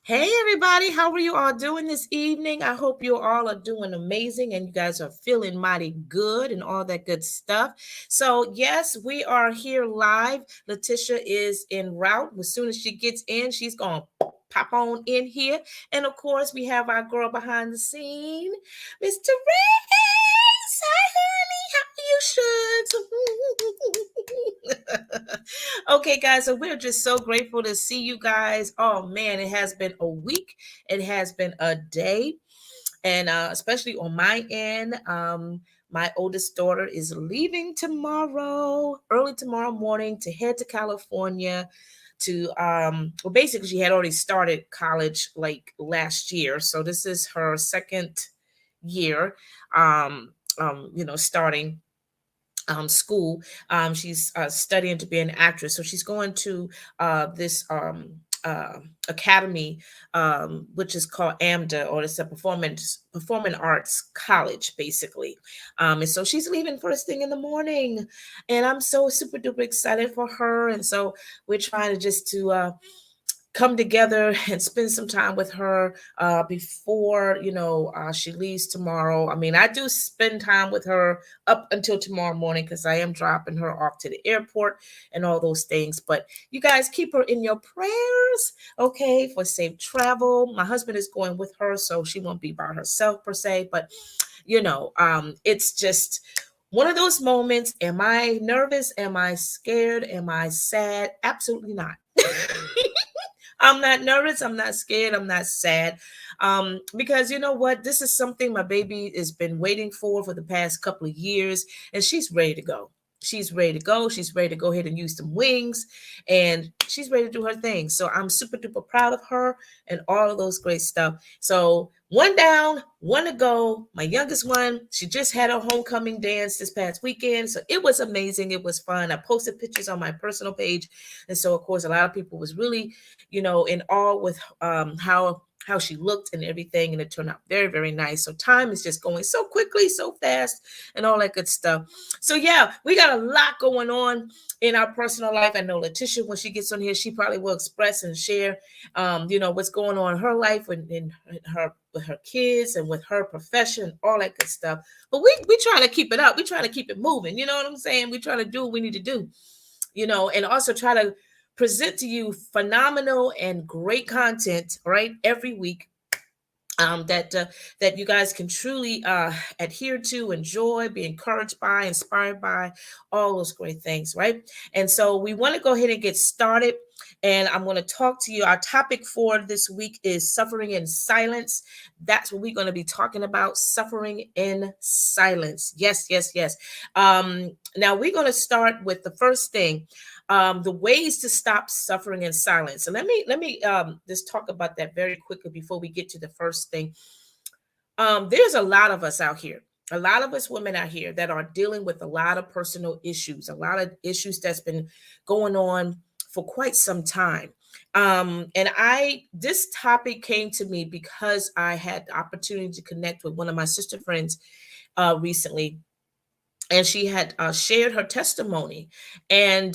Hey everybody, how are you all doing this evening? I hope you all are doing amazing and you guys are feeling mighty good and all that good stuff. So, yes, we are here live. Leticia is en route. As soon as she gets in, she's going to pop on in here. And of course, we have our girl behind the scene, Mr. Rex. Hi, honey. How you should. Okay, guys, so we're just so grateful to see you guys. Oh man, it has been a week, it has been a day, and especially on my end, my oldest daughter is leaving tomorrow, early tomorrow morning, to head to California. To well, basically, she had already started college like last year, so this is her second year. Starting school. She's studying to be an actress, so she's going to this academy, which is called AMDA, or it's a performing arts college, basically. And so she's leaving first thing in the morning, and I'm so super duper excited for her. And so we're trying to just to come together and spend some time with her before she leaves tomorrow. I mean, I do spend time with her up until tomorrow morning because I am dropping her off to the airport and all those things. But you guys keep her in your prayers, okay, for safe travel. My husband is going with her, so she won't be by herself per se. But it's just one of those moments. Am I nervous? Am I scared? Am I sad? Absolutely not. I'm not nervous. I'm not scared. I'm not sad. Because you know what? This is something my baby has been waiting for the past couple of years, and she's ready to go. She's ready to go. She's ready to go ahead and use some wings, and she's ready to do her thing. So I'm super duper proud of her and all of those great stuff. So one down, one to go. My youngest one, she just had a homecoming dance this past weekend, so it was amazing. It was fun. I posted pictures on my personal page, and so of course a lot of people was really in awe with how she looked and everything, and it turned out very, very nice. So time is just going so quickly, so fast, and all that good stuff. So yeah, we got a lot going on in our personal life. I know Leticia, when she gets on here, she probably will express and share, what's going on in her life and in her with her kids and with her profession, all that good stuff. But we trying to keep it up. We trying to keep it moving. You know what I'm saying? We trying to do what we need to do. And also try to present to you phenomenal and great content, right, every week, that you guys can truly adhere to, enjoy, be encouraged by, inspired by, all those great things, right? And so we want to go ahead and get started. And I'm going to talk to you. Our topic for this week is suffering in silence. That's what we're going to be talking about, suffering in silence. Yes, yes, yes. Now we're going to start with the first thing, the ways to stop suffering in silence. So let me just talk about that very quickly before we get to the first thing. There's a lot of us out here, a lot of us women out here that are dealing with a lot of personal issues, a lot of issues that's been going on for quite some time. And this topic came to me because I had the opportunity to connect with one of my sister friends recently, and she had shared her testimony, and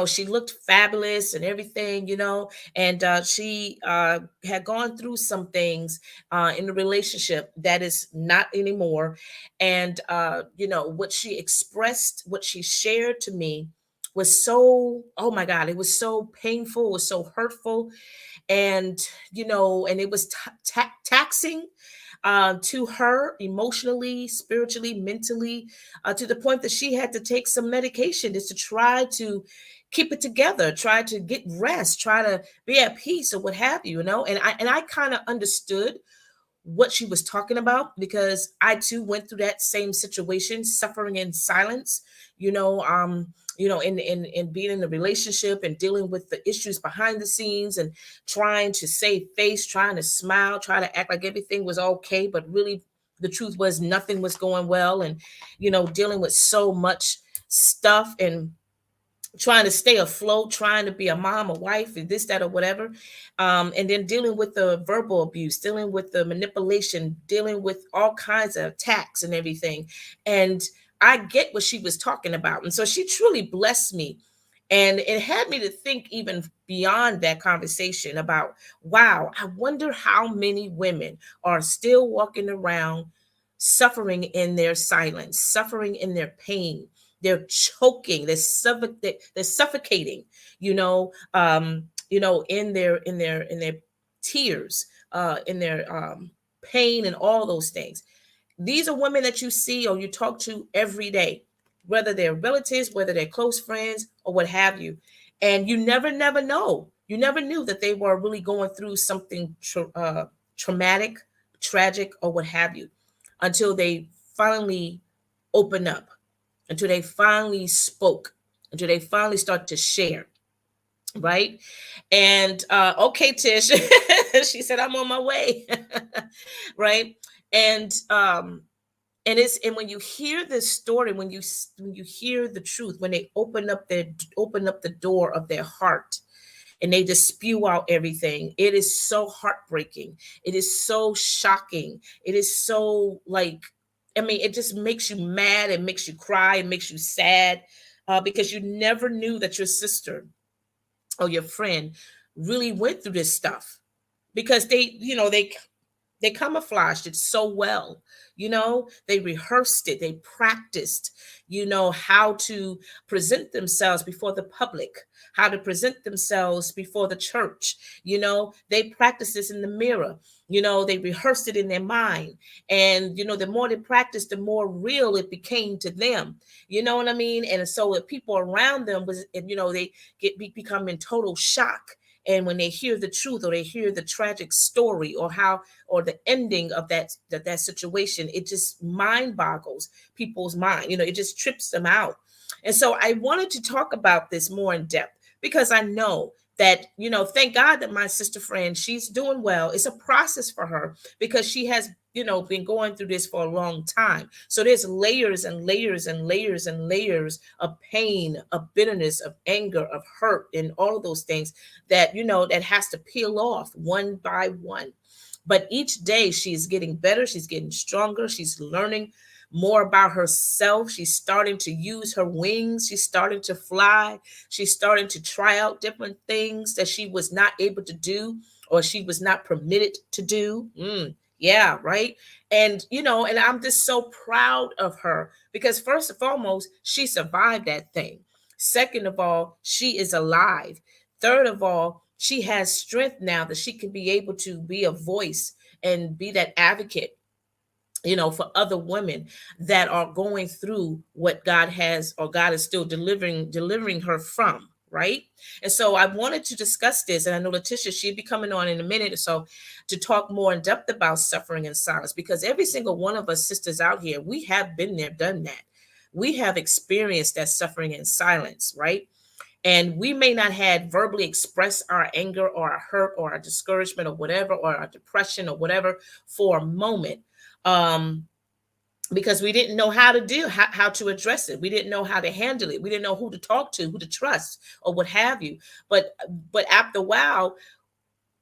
she looked fabulous and everything, and she had gone through some things in the relationship that is not anymore. And what she expressed, what she shared to me, was so, oh my god, it was so painful, it was so hurtful, and and it was taxing to her emotionally, spiritually, mentally, to the point that she had to take some medication just to try to keep it together, try to get rest, try to be at peace, or what have you, And I kind of understood what she was talking about, because I too went through that same situation, suffering in silence, in being in a relationship and dealing with the issues behind the scenes, and trying to save face, trying to smile, try to act like everything was okay, but really the truth was nothing was going well. And dealing with so much stuff, and trying to stay afloat, trying to be a mom, a wife, and this, that, or whatever. And then dealing with the verbal abuse, dealing with the manipulation, dealing with all kinds of attacks and everything. And I get what she was talking about. And so she truly blessed me. And it had me to think even beyond that conversation about, wow, I wonder how many women are still walking around suffering in their silence, suffering in their pain. They're choking, they're suffocating, in their tears, in their pain and all those things. These are women that you see or you talk to every day, whether they're relatives, whether they're close friends, or what have you. And you never know. You never knew that they were really going through something traumatic, tragic, or what have you, until they finally open up, until they finally spoke, until they finally start to share, right? And okay, Tish, she said, I'm on my way, right? And and when you hear this story, when you hear the truth, when they open up the door of their heart and they just spew out everything, it is so heartbreaking. It is so shocking. It is so, like, I mean, it just makes you mad. It makes you cry. It makes you sad, because you never knew that your sister or your friend really went through this stuff, because they camouflaged it so well. They rehearsed it, they practiced, how to present themselves before the public, how to present themselves before the church. They practiced this in the mirror. They rehearsed it in their mind. And the more they practiced, the more real it became to them. You know what I mean? And so if people around them they become in total shock. And when they hear the truth, or they hear the tragic story, or the ending of that situation, it just mind boggles people's mind. It just trips them out. And so I wanted to talk about this more in depth, because I know that, thank God that my sister friend, she's doing well. It's a process for her, because she has been going through this for a long time. So there's layers and layers and layers and layers of pain, of bitterness, of anger, of hurt, and all of those things that has to peel off one by one. But each day she's getting better, she's getting stronger, she's learning more about herself. She's starting to use her wings, she's starting to fly, she's starting to try out different things that she was not able to do, or she was not permitted to do. Yeah, right. And I'm just so proud of her, because first and foremost, she survived that thing. Second of all, she is alive. Third of all, she has strength now that she can be able to be a voice and be that advocate, for other women that are going through what God has, or God is still delivering her from, right? And so I wanted to discuss this, and I know Leticia, she'll be coming on in a minute or so to talk more in depth about suffering and silence, because every single one of us sisters out here, we have been there, done that. We have experienced that suffering in silence, right? And we may not have verbally expressed our anger or our hurt or our discouragement or whatever, or our depression or whatever, for a moment, um, because we didn't know how to address it. We didn't know how to handle it. We didn't know who to talk to, who to trust, or what have you. But after a while,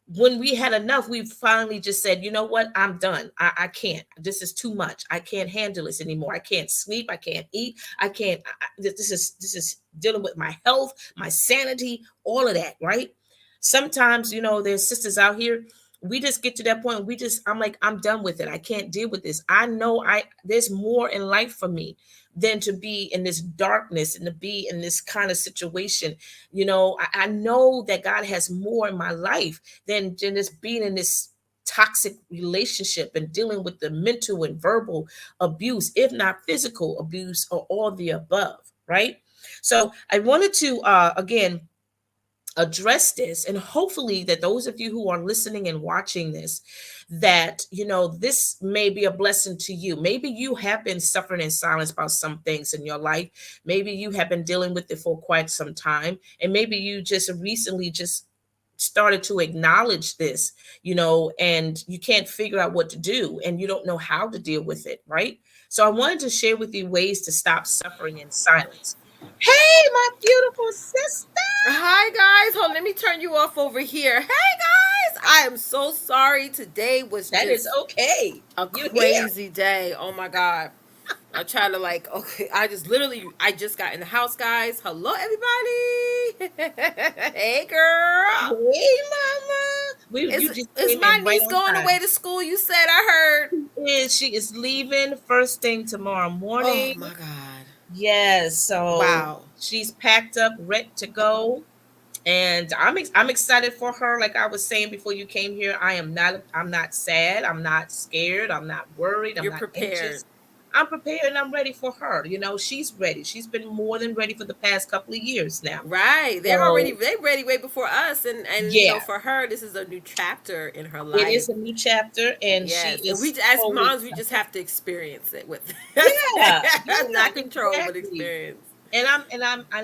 when we had enough, we finally just said, you know what, I'm done. I can't. This is too much. I can't handle this anymore. I can't sleep. I can't eat. I can't. This is dealing with my health, my sanity, all of that, right? Sometimes, there's sisters out here. We just get to that point. I'm like, I'm done with it. I can't deal with this. I know there's more in life for me than to be in this darkness and to be in this kind of situation. I know that God has more in my life than just being in this toxic relationship and dealing with the mental and verbal abuse, if not physical abuse, or all the above, right? So I wanted to again address this, and hopefully that those of you who are listening and watching this, that this may be a blessing to you. Maybe you have been suffering in silence about some things in your life. Maybe you have been dealing with it for quite some time, and maybe you just recently just started to acknowledge this, and you can't figure out what to do, and you don't know how to deal with it, right? So I wanted to share with you ways to stop suffering in silence. Hey, my beautiful sister. Hi guys, hold on, let me turn you off over here. Hey guys, I am so sorry. Today was That is just okay. a You here? crazy day. Oh my god. I try to like, okay, I just got in the house, guys. Hello, everybody. Hey, girl. Hey, mama. You just Is came my in right niece on going away time. to school? You said I heard. She is leaving first thing tomorrow Oh morning. my God. Yes, so Wow. she's packed up, ready to go. And I'm excited for her. Like I was saying before you came here, I'm not sad, I'm not scared, I'm not worried, I'm You're not prepared. anxious. I'm prepared and I'm ready for her. She's ready. She's been more than ready for the past couple of years now. Right. So They ready way before us, and yeah, for her this is a new chapter in her it life. is a new chapter and she Yes. And is as totally moms we just excited. have to experience it with Yeah, yeah, not control but exactly. experience. And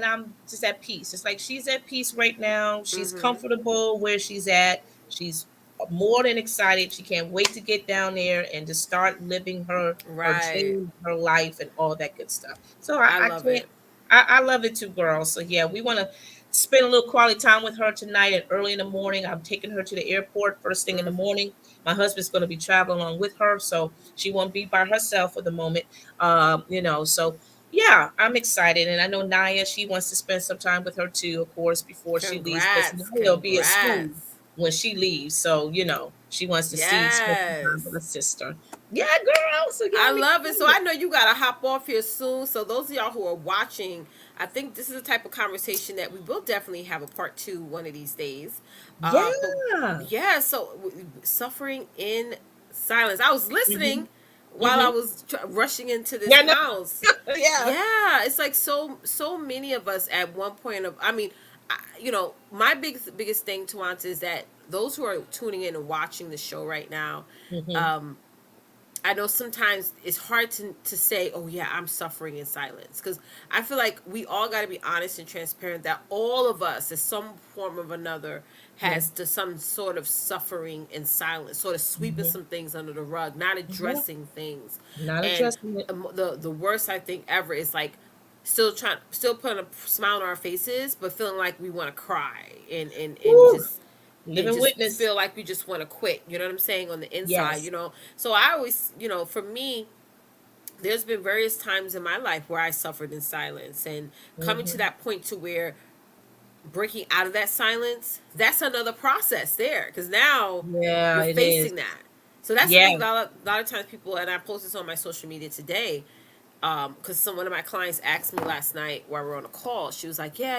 I'm just at peace. It's like she's at peace right now. She's Mhm. comfortable where she's at. She's more than excited. She can't wait to get down there and just start living her Right. dream, her life, and all that good stuff. So I I love can't. it. I love it too, girl. So yeah, we want to spend a little quality time with her tonight and early in the morning. I'm taking her to the airport first thing in the Mhm. morning. My husband's going to be traveling along with her, so she won't be by herself for the moment. So yeah, I'm excited. And I know Naya, she wants to spend some time with her too, of course, before she leaves, because Congrats. Naya will be at school Congrats. when she leaves. So, she wants to spend some time with Yes. her sister. Yeah, girl. So yeah, I I'm love it. So excited. I know you gotta hop off here soon. So those of y'all who are watching, I think this is the type of conversation that we will definitely have a part two one of these days. But Yeah. yeah, so suffering in silence. I was Mm-hmm. listening while I Mm-hmm. was rushing into this Yeah, no. house. Yeah. Yeah, it's like so many of us at one point of. I mean, my biggest thing to want is that those who are tuning in and watching the show right now. Mm-hmm. Um, I know sometimes it's hard to say, oh, yeah, I'm suffering in silence. Because I feel like we all got to be honest and transparent that all of us, in some form of another, Yeah. has to some sort of suffering in silence, sort of sweeping Mm-hmm. some things under the rug, not Yeah. addressing things. Not And addressing it. the worst I think ever is like still putting a smile on our faces, but feeling like we want to cry Woo. and Living just witness. feel like we just want to quit. You know what I'm saying on the inside. Yes. So I always, for me, there's been various times in my life where I suffered in silence, and coming to Mm-hmm. that point to where breaking out of that silence, that's another process there because now Yeah, you're it is. facing that. So that's the Yeah. thing. A lot of times people, and I posted this on my social media today, because one of my clients asked me last night while we were on a call. She was like, "Yeah,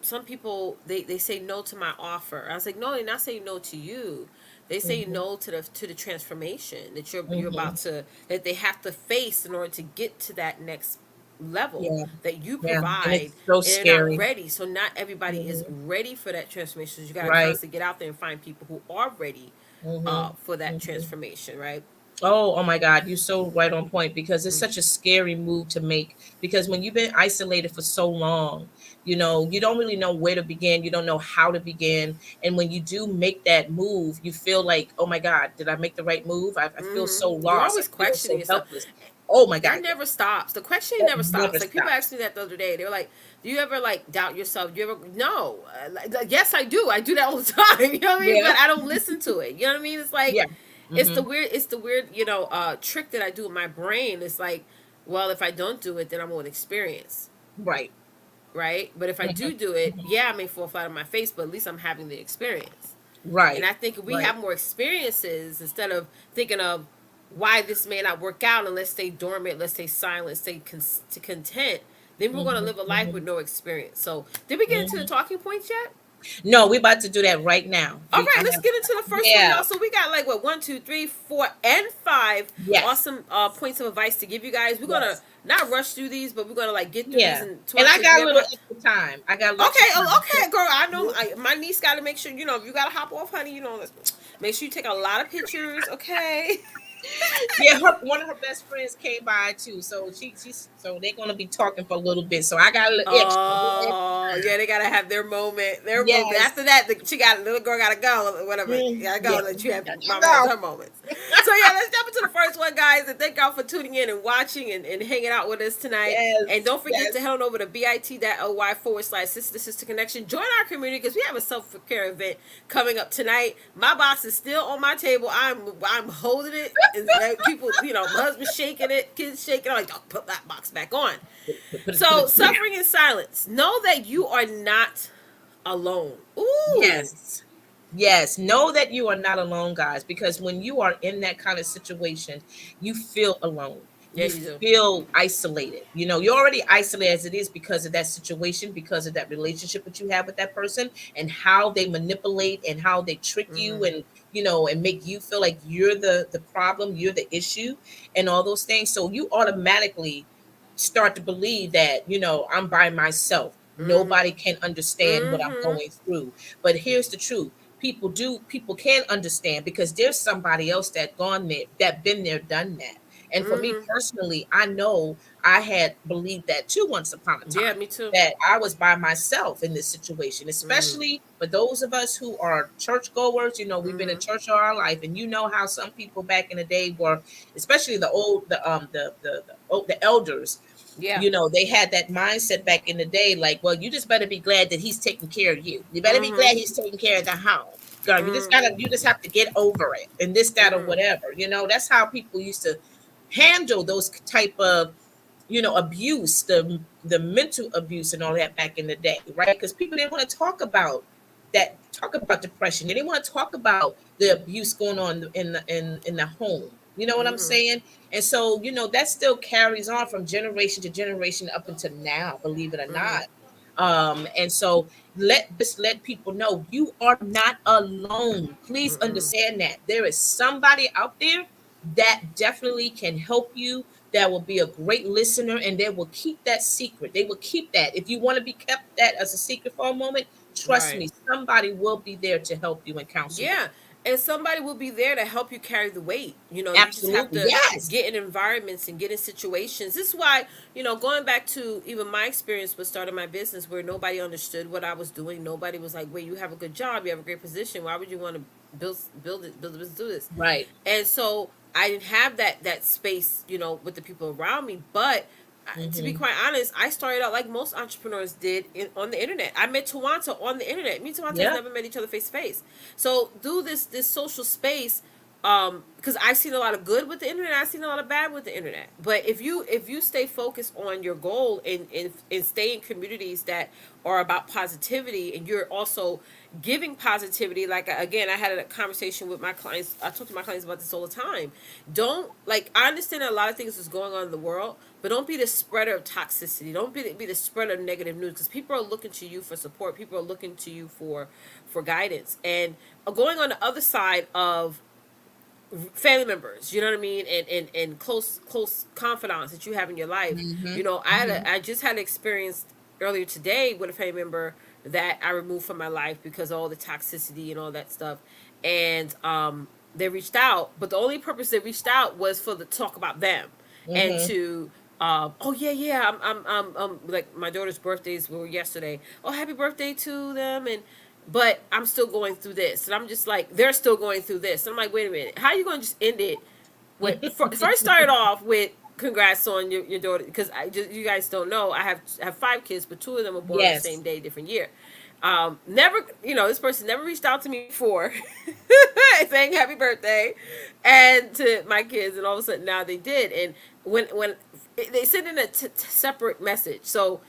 some people they say no to my offer." I was like, "No, they're not saying no to you. They say Mm-hmm. no to the transformation that you're Mm-hmm. about to that they have to face in order to get to that next level Yeah. that you Yeah. And provide, it's so and they're not scary. ready. So not everybody is Mhm. ready for that transformation. So you got to Right. constantly get out there and find people who are ready Mhm. for that Mhm. transformation, right? Oh my God, you're so right on point because it's Mm-hmm. such a scary move to make. Because when you've been isolated for so long, you don't really know where to begin. You don't know how to begin. And when you do make that move, you feel like, oh my God, did I make the right move? I feel so Mm-hmm. You're lost. I always feel questioning so yourself. helpless. Oh my That God, yeah. never stops. The questioning That never never stops. Like people asked stops. me that the other day. They were like, "Do you ever like doubt yourself? Do you ever?" No. Yes, I do. I do that all the time. You know what I mean? Yeah. But I don't listen to it. You know what I mean? It's like Yeah. Mhm. It's the weird trick that I do with my brain. It's like, well, if I don't do it, then I won't experience. Right. Right? But if I Mhm. do it, Mhm. yeah, I may fall flat on my face, but at least I'm having the experience. And Right. I think if we Right. have more experiences instead of thinking of why this may not work out and let's stay dormant, let's stay silent, to content, then we're going to Mhm. live a life with Mhm. no experience. So, did we get into the Mhm. talking points yet? No, we're about to do that right now. All I right, let's have, get into the first one, yeah. y'all. So we got like what 1, 2, 3, 4, and 5 Yes. awesome points of advice to give you guys. We're gonna Yes. not rush through these, but we're gonna like get through these Yeah. in And I 20. If got you a ever little extra time. I got a little extra okay, time. oh, okay, girl. I know my niece got to make sure if you gotta hop off, honey. Let's make sure you take a lot of pictures. Okay. Yeah, one of her best friends came by too. So So they're gonna be talking for a little bit. So I got a little extra. Oh, yeah, they gotta have their moment. Their moment. Yes. After that, she got little girl gotta go. Whatever, gotta go. Yeah. Let you have Got you mama has her go. moments. So yeah, let's jump into the first one, guys. And thank y'all for tuning in and watching and hanging out with us tonight. And Yes. don't forget Yes. to head on over to bit.ly/sister to sister connection. Join our community because we have a self care event coming up tonight. My box is still on my table. I'm holding it. And people, my husband's shaking it, kids shaking. I'm like, don't put that box back on. Put So, it down. suffering in silence. Know that you are not alone. Ooh. Yes. Yes. Know that you are not alone, guys, because when you are in that kind of situation, you feel alone. Yeah, You you do. feel isolated. You're already isolated as it is because of that situation, because of that relationship that you have with that person and how they manipulate and how they trick you Mm-hmm. and make you feel like you're the problem, you're the issue and all those things. So you automatically start to believe that, I'm by myself. Mm-hmm. Nobody can understand what I'm Mm-hmm. going through. But here's the truth. People can understand because there's somebody else that gone there, that been there, done that. And for me Mm-hmm. personally, I know I had believed that too once upon a Yeah, time, me too. that I was by myself in this situation, Mm-hmm. especially for those of us who are churchgoers. We've been in Mm-hmm. church all our life, and how some people back in the day were, especially the old, the elders. Yeah. They had that mindset back in the day, like, well, you just better be glad that he's taking care of you. You better be Mm-hmm. glad he's taking care of the home. Girl, Mm-hmm. you just have to get over it and this, that, or Mm-hmm. whatever. That's how people used to handle those type of abuse, the mental abuse and all that back in the day, right? Because people didn't want to talk about depression. They didn't want to talk about the abuse going on in the home. You know what I'm Mm-hmm. saying? And so, that still carries on from generation to generation up until now, believe it or Mm-hmm. not. And so let people know you are not alone. Please Mm-hmm. understand that there is somebody out there that definitely can help you, that will be a great listener, and they will keep that secret. They will keep that. If you want to be kept that as a secret for a moment, trust Right. me, somebody will be there to help you and counsel you. Yeah. And somebody will be there to help you carry the weight. You just have Absolutely. to Yes. get in environments and get in situations. This is why, going back to even my experience with starting my business where nobody understood what I was doing. Nobody was like, wait, you have a good job, you have a great position. Why would you want to build a business, do this? Right. And so I didn't have that space, with the people around me. But to be Mm-hmm. quite honest, I started out like most entrepreneurs did on the internet. I met Twonta on the internet. Me and Twonta has Yep. never met each other face to face. So do this social space, because I've seen a lot of good with the internet. I've seen a lot of bad with the internet. But if you stay focused on your goal and stay in communities that are about positivity, and you're also giving positivity, like again, I had a conversation with my clients. I talk to my clients about this all the time. Don't, like, I understand that a lot of things is going on in the world, but don't be the spreader of toxicity. Don't be the spreader of negative news, because people are looking to you for support. People are looking to you for guidance. And going on the other side of family members, you know what I mean, and close confidants that you have in your life. Mm-hmm. I Mm-hmm. I just had experience earlier today with a family member that I removed from my life because of all the toxicity and all that stuff. And they reached out, but the only purpose they reached out was for the talk about them and Mm-hmm. to oh yeah, like my daughter's birthdays were yesterday. Oh, happy birthday to them. And but I'm still going through this, and I'm just like, they're still going through this. And I'm like, wait a minute, how are you going to just end it with first start off with congrats on your daughter, because I just, you guys don't know, I have 5 kids, but 2 of them were born on the Yes. same day, different year. Never, this person never reached out to me before saying happy birthday and to my kids, and all of a sudden now they did. And when they sent in a separate message, so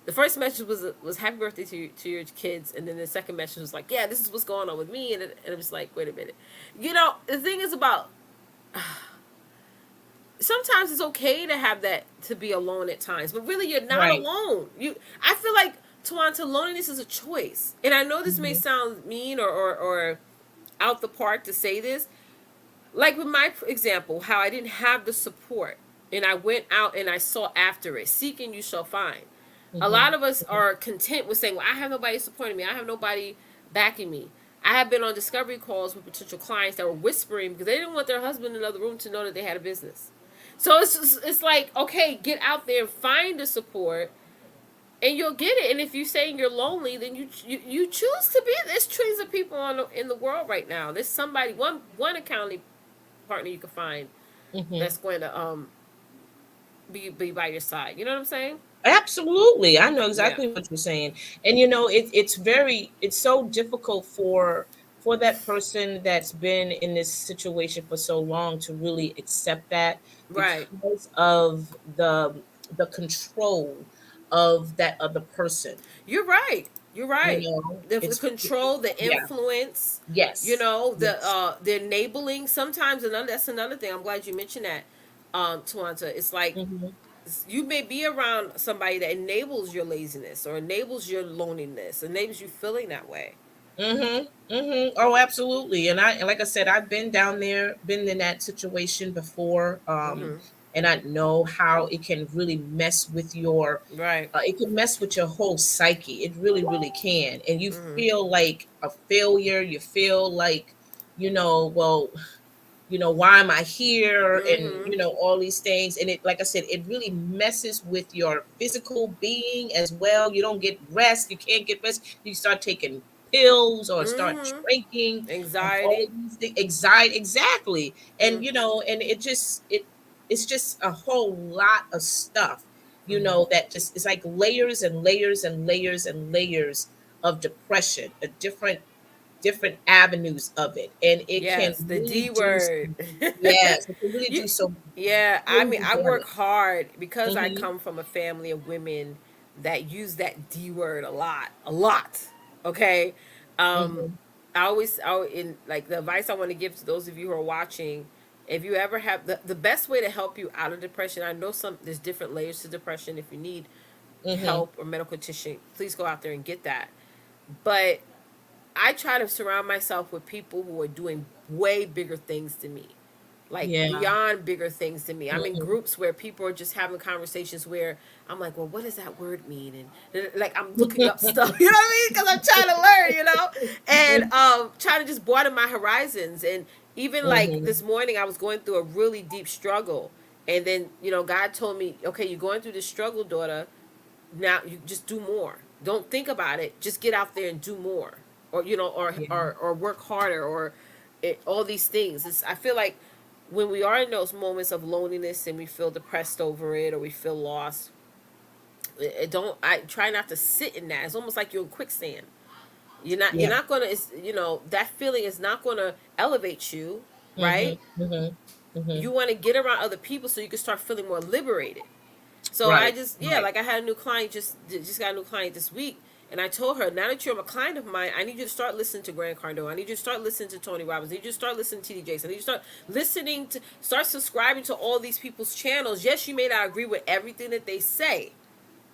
the first message was happy birthday to your kids, and then the second message was like, yeah, this is what's going on with me. And I'm just like, wait a minute, the thing is about, sometimes it's okay to have that, to be alone at times, but really you're not Right. alone. I feel like, Tawanta, loneliness is a choice. And I know this may Mm-hmm. sound mean or out the park to say this, like with my example, how I didn't have the support, and I went out and I sought after it. Seek and you shall find. A Mm-hmm. lot of us are content with saying, well, I have nobody supporting me, I have nobody backing me. I have been on discovery calls with potential clients that were whispering because they didn't want their husband in another room to know that they had a business. So it's like, okay, get out there and find the support, and you'll get it. And if you're saying you're lonely, then you choose to be. There's trillions of people in the world right now. There's somebody, one accounting partner you can find Hmm. that's going to be by your side. You know what I'm saying? Absolutely. I know Yeah. exactly what you're saying. And it's so difficult for that person that's been in this situation for so long to really accept that, Right. because of the control of that other person. You're right. You're You right. know, The it's control, the yeah. influence, Yes. Yes. the enabling. Sometimes another that's another thing. I'm glad you mentioned that, Twanta. It's like Hmm. you may be around somebody that enables your laziness or enables your loneliness, enables you feeling that way. Mhm. Mhm. Oh, absolutely. And like I said, I've been down there, been in that situation before. Mm-hmm. And I know how it can really mess with your Right. it can mess with your whole psyche. It really, really can. And you Mm-hmm. feel like a failure. You feel like, well, why am I here, and Mm-hmm. all these things. And it, like I said, it really messes with your physical being as well. You don't get rest. You can't get rest. You start taking pills or start Mm-hmm. drinking, and all Anxiety. of these things. Anxiety, exactly. Mm-hmm. And and it's just a whole lot of stuff, Mm-hmm. that just, it's like layers and layers and layers and layers of depression, a different avenues of it, and it can Yes, the really D do word. some, yes, it can really you, do some yeah. I mean, crazy I work damage. hard because I Hmm. come from a family of women that use that D word a lot. Okay, um, Hmm. in like the advice I want to give to those of you who are watching. If you ever have the best way to help you out of depression, I know there's different layers to depression. If you need Hmm. help or medical attention, please go out there and get that. But I try to surround myself with people who are doing way bigger things than me, like Yeah. beyond bigger things than me. I'm in Hmm. groups where people are just having conversations where I'm like, well, what does that word mean? And like I'm looking up stuff, you know what I mean? Because I'm trying to learn, and trying to just broaden my horizons. And even like Hmm. this morning, I was going through a really deep struggle, and then God told me, okay, you're going through this struggle, daughter. Now you just do more. Don't think about it. Just get out there and do more, or Yeah. or work harder, or all these things. I feel like when we are in those moments of loneliness and we feel depressed over it or we feel lost, don't I try not to sit in that. It's almost like you're in quicksand. You're Yeah. not gonna. That feeling is not gonna elevate you, Hmm. right? Hmm. Hmm. You want to get around other people so you can start feeling more liberated. So I Right. just, yeah, Right. like I had a new client, just got a new client this week, and I told her, now that you're a client of mine, I need you to start listening to Grant Cardone. I need you to start listening to Tony Robbins. I need you to start listening to TD Jakes. I need you to start subscribing to all these people's channels. Yes, you may not agree with everything that they say.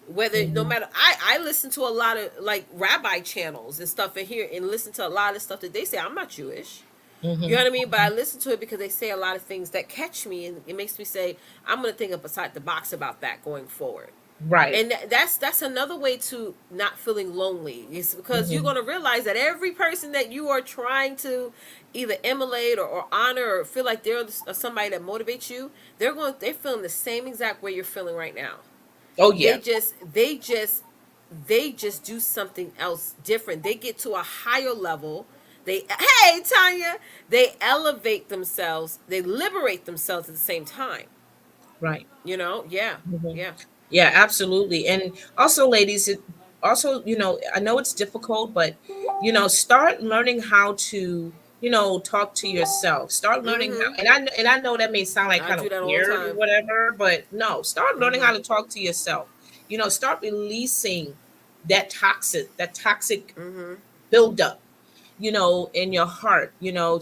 Whether no Hmm. matter, I listen to a lot of like rabbi channels and stuff in here and listen to a lot of stuff that they say. I'm not Jewish, you know Hmm. what I mean? But I listen to it because they say a lot of things that catch me, and it makes me say, I'm going to think outside the box about that going forward. Right. And that's another way to not feeling lonely. Is because you're Hmm. going to realize that every person that you are trying to either emulate or honor or feel like they're somebody that motivates you, they're feeling the same exact way you're feeling right now. Oh They yeah. just they just they just do something else different. They get to a higher level. Hey Tanya, they elevate themselves. They liberate themselves at the same time. Right. Yeah, Hmm. yeah. Yeah, absolutely. And also, ladies, also, I know it's difficult, but start learning how to, talk to yourself. Start learning Mm-hmm. how, and I know that may sound like I kind of do that all the weird or time. whatever, but no, start learning Mm-hmm. how to talk to yourself. Start releasing that toxic Mm-hmm. buildup, in your heart.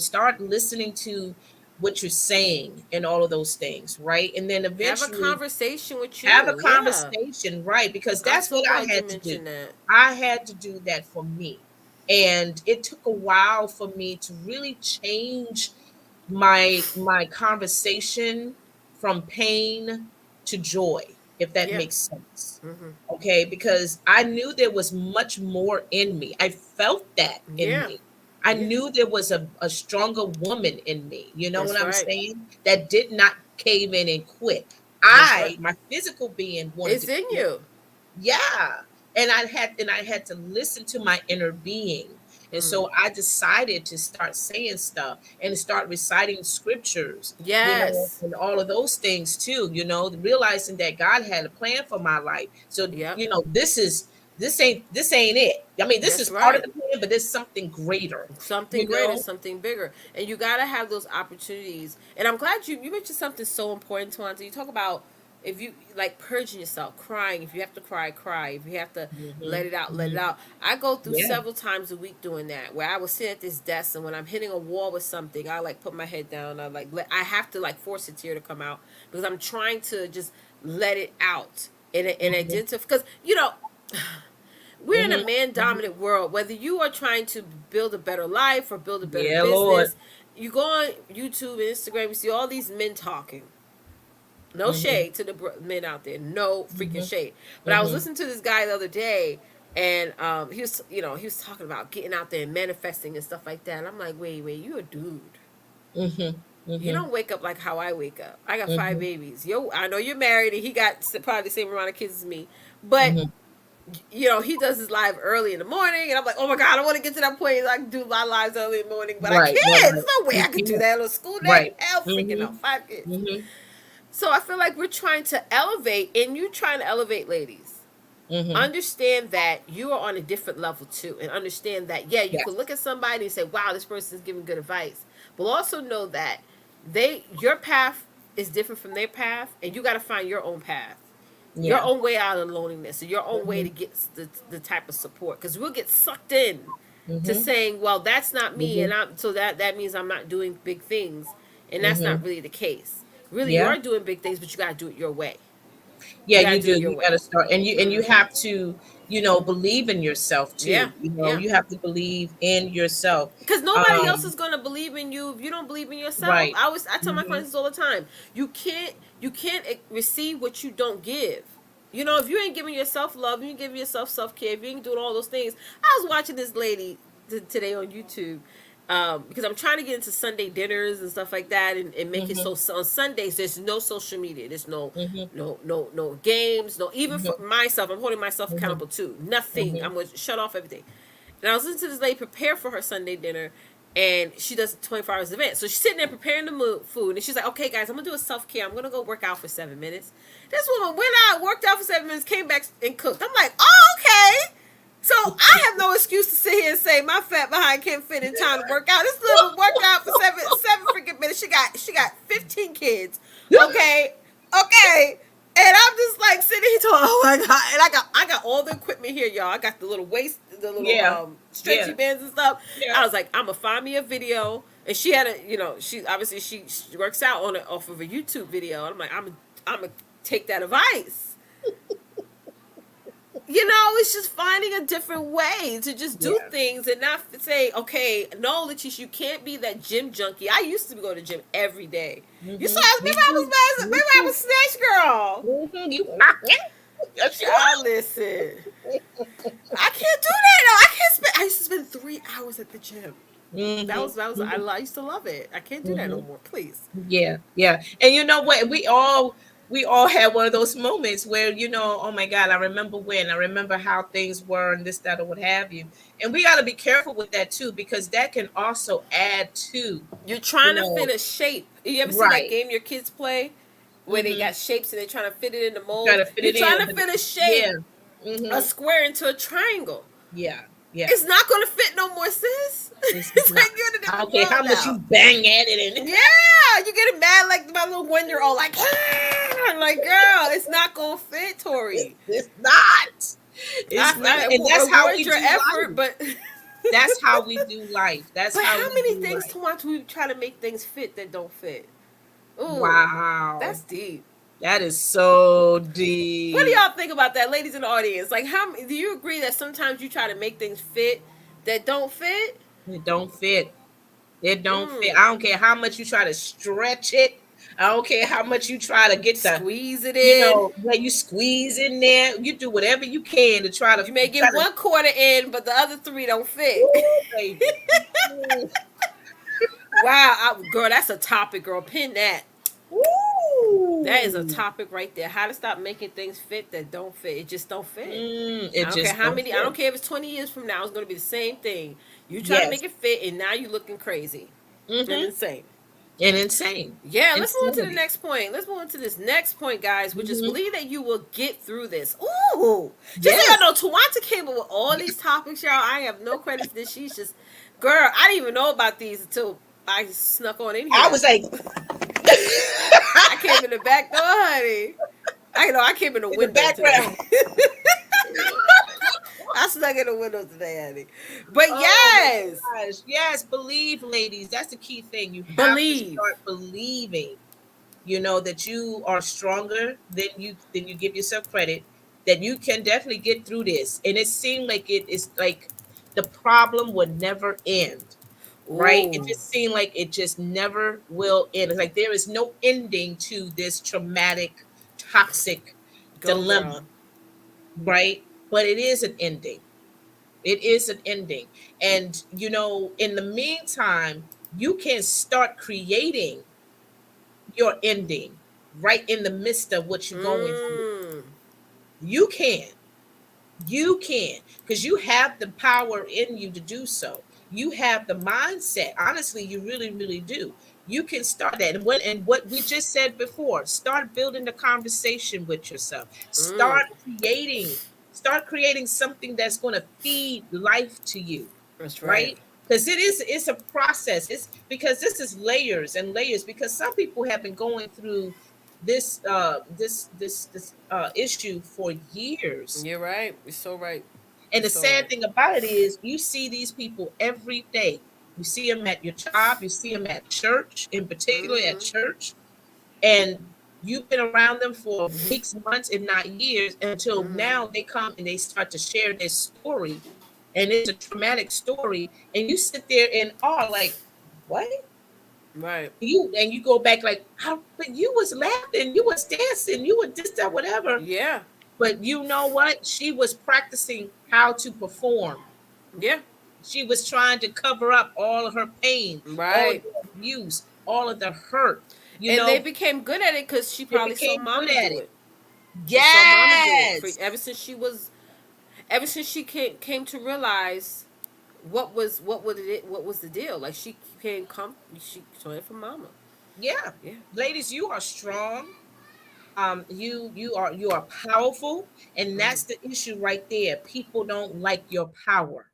Start listening to what you're saying and all of those things, right? And then Have a eventually conversation with have a you. Yeah. conversation, right? Because I'm that's what so I glad you had to do. mentioned that. I had to do that for me. And it took a while for me to really change my conversation from pain to joy, if that Yeah. makes sense. Mm-hmm. Okay, because I knew there was much more in me. I felt that in Yeah. me. I Yeah, knew there was a stronger woman in me. You know what that's I'm right. saying? That did not cave in and quit. That's right. My physical being wanted It's to in quit. you. Yeah. And I had to listen to my inner being. And Mm. so I decided to start saying stuff and to start reciting scriptures, Yes. and all of those things too, realizing that God had a plan for my life. So, Yep. this ain't it. I mean, this is That's part of right. the plan, but there's something greater, Something you greater, know? something bigger, and you got to have those opportunities. And I'm glad you mentioned something so important, Twanta. You talk about, if you like, purging yourself, crying. If you have to cry, cry. If you have to let Hmm. it out, let it Hmm. out. I go through Yeah. several times a week doing that, where I will sit at this desk, and when I'm hitting a wall with something, I like put my head down. I have to like force a tear to come out, because I'm trying to just let it out and Hmm. identify, because we're in a Hmm. man Hmm. dominant world. Whether you are trying to build a better life or build a better Yeah, Lord. business, you go on YouTube and Instagram, you see all these men talking. No Hmm. shade to the men out there, no freaking Hmm. shade. But I was Hmm. listening to this guy the other day, and he was talking about getting out there and manifesting and stuff like that. And I'm like, wait, you a dude. Hmm. You Hmm. don't wake up like how I wake up. I got five Hmm. babies. Yo, I know you're married, and he got probably the same amount of kids as me, but Hmm. he does his live early in the morning, and I'm like, oh my god, I want to get to that point. I can do my lives early in the morning, but I Right, right, can't. There's right. no way You I could do can't. that on a school day. Right. Hell, freaking Hmm. no, 5 kids. Hmm. So I feel like we're trying to elevate, and you trying to elevate, ladies. Hmm. Understand that you are on a different level too, and understand that, yeah, you can Yes. look at somebody and say, wow, this person is giving good advice, but also know that your path is different from their path, and you got to find your own path, your Yeah. own way out of loneliness, or your own way Hmm. to get the type of support, because we'll get sucked in to Hmm. saying, well, that's not me, Hmm. and that means I'm not doing big things, and that's not Hmm. really the case. Really, you Yeah. are doing big things, but you got to do it your way. Yeah, You got you to do do. it your You got way. to start, and you Mm. have to, believe in yourself Yeah, too. yeah. You have to believe in yourself. Because nobody else Um, is gonna believe in you if you don't believe in yourself. right. I tell my Hmm. clients this all the time. You can't receive what you don't give. If you ain't giving yourself love, you ain't giving yourself self care, if you ain't doing all those things. I was watching this lady today on YouTube. Because I'm trying to get into Sunday dinners and stuff like that, and make it Hmm. so on Sundays there's no social media, there's no Hmm. games, no, even for Hmm. myself, I'm holding myself Hmm. accountable too. Nothing. Hmm. I'm gonna shut off everything. And I was listening to this lady prepare for her Sunday dinner, and she does a 24 hours event. So she's sitting there preparing the food, and she's like, okay, guys, I'm going to do a self care. I'm going to go work out for 7 minutes. This woman went out, worked out for 7 minutes, came back and cooked. I'm like, oh, okay. So I have no excuse to sit here and say my fat behind can't fit in time to work out. This little woman worked out for seven freaking minutes. She got 15 kids. Okay, okay. And I'm just like sitting here talking, oh my god! And I got all the equipment here, y'all. I got the little waist, the little Yeah. stretchy Yeah. bands and stuff. Yeah. I was like, I'm gonna find me a video, and she had she obviously she works out on it off of a YouTube video. And I'm like, I'm gonna take that advice. It's just finding a different way to just do Yeah. things, and not say, okay, no, Leticia, you can't be that gym junkie. I used to go to the gym every day. You saw, Hmm. Me remember I too. was Me remember I too. was snatch girl. Hmm. You. Yes, you Child, listen. I can't do that. No, I can't spend. I used to spend 3 hours at the gym. That are. was that was. Hmm. I used to love it. I can't do that no Hmm. more. Please. Yeah, yeah. And you know what? We all had one of those moments where, oh my God, I remember how things were and this, that, or what have you. And we got to be careful with that too, because that can also add to, You're you trying to know, fit a shape. You ever seen that right. game your kids play, where they Mm-hmm. got shapes and they're trying to fit it in the Try mold? to fit You're it in, trying to but fit a shape, yeah. a Mm-hmm. square into a triangle. Yeah, yeah. It's not gonna fit no more, sis. It's It's not. like you're in a I different don't care world how much you now. bang at it, and Yeah, you getting mad like my little 1 year old, like, I'm like, girl, it's not gonna fit, Tori. it's not. It's not. I And that's how reward we your do effort, life. but That's how we do life. That's but how how we many do things life. to watch we try to make things fit that don't fit? Ooh, Wow. that's deep. That is so What do deep. y'all think about that, ladies in the audience? Like, do you agree that sometimes you try to make things fit that don't fit? It don't fit. It don't fit. Mm. I don't care how much you try to stretch it. I don't care how much you try to get the, Squeeze it in. where you squeeze in there. You do whatever you can to try to You may try get to. one quarter in, but the other three don't fit. Ooh, baby. Ooh. Wow, girl, that's a topic, girl. Pin that. That is a Ooh. topic right there. How to stop making things fit that don't fit. It just don't fit. It I don't care just how don't many. I don't fit. care if it's 20 years from now. It's going to be the same thing. You try to Yes. make it fit, and now you're looking crazy and Mm-hmm. insane. And insane. Yeah, let's move on to the Insanity. next point. Let's move on to this next point, guys, which is Mm-hmm. believe that you will get through this. Ooh, just so Yes. y'all know, Tawanta came up with all these topics, y'all. I have no credit to this. She's just, girl, I didn't even know about these until I snuck on in I here. was like, I came in the back door, honey. I know I came in the in the window today. background. I snuck in the window today, honey. But Oh my yes, gosh. Yes, believe, ladies. That's the key thing. You have to believe. start believing, that you are stronger than you give yourself credit, that you can definitely get through this. And it seemed like it is like the problem would never end, right? It Ooh, just seemed like it just never will end. It's like there is no ending to this traumatic, toxic go dilemma, girl. right? But it is an ending. It is an ending. And, in the meantime, you can start creating your ending right in the midst of what you're going through. Mmm. You can. You can, because you have the power in you to do so. You have the mindset. Honestly, you really, really do. You can start that. And what we just said before, start building the conversation with yourself. Mm. Start creating something that's going to feed life to you, That's right. right? Because it's a process. It's because this is layers and layers, because some people have been going through this issue for years. You're right. You're so right. And You're the so sad right. thing about it is, you see these people every day. You see them at your job, you see them at church, in particular at Mm-hmm. church, and you've been around them for weeks, months, if not years, until Mm-hmm. now they come and they start to share their story. And it's a traumatic story. And you sit there in awe, like, what? Right. You go back like, how, but you was laughing, you was dancing, you were this, that, whatever. Yeah. But you know what? She was practicing how to perform. Yeah. She was trying to cover up all of her pain, all of Right. the abuse, all of the hurt. You And they know, became good at it because she they probably saw became good mama at do it. it. She saw mama do it for Yes. ever since she came to realize what was the deal. Like she she saw it from mama. Yeah. Yeah. Ladies, you are strong. You are powerful, and Mm-hmm. that's the issue right there. People don't like your power.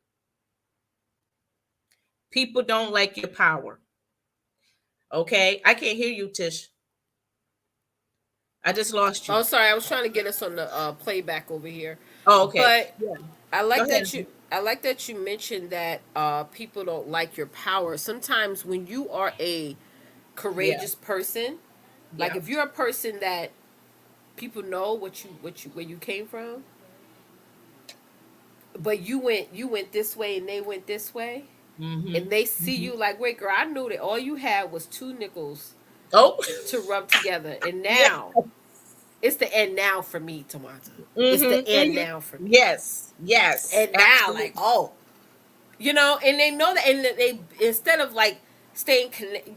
People don't like your power. Okay? I can't hear you, Tish. I just lost you. Oh, sorry, I was trying to get us on the playback over here, Oh, okay. but Yeah. I Go like ahead. that you. I like that you mentioned that people don't like your power. Sometimes when you are a Yeah. courageous person, like Yeah. if you're a person that people know where you came from, but you went this way and they went this way, Mm-hmm. and they see Mm-hmm. you like, wait, girl, I knew that all you had was two nickels Oh, to rub together, and yeah. now it's the end now for me, Tamata. It's the Mm-hmm. end Mm-hmm. now for me. Yes. Yes. And now, like, Absolutely. oh, and they know that, and they instead of like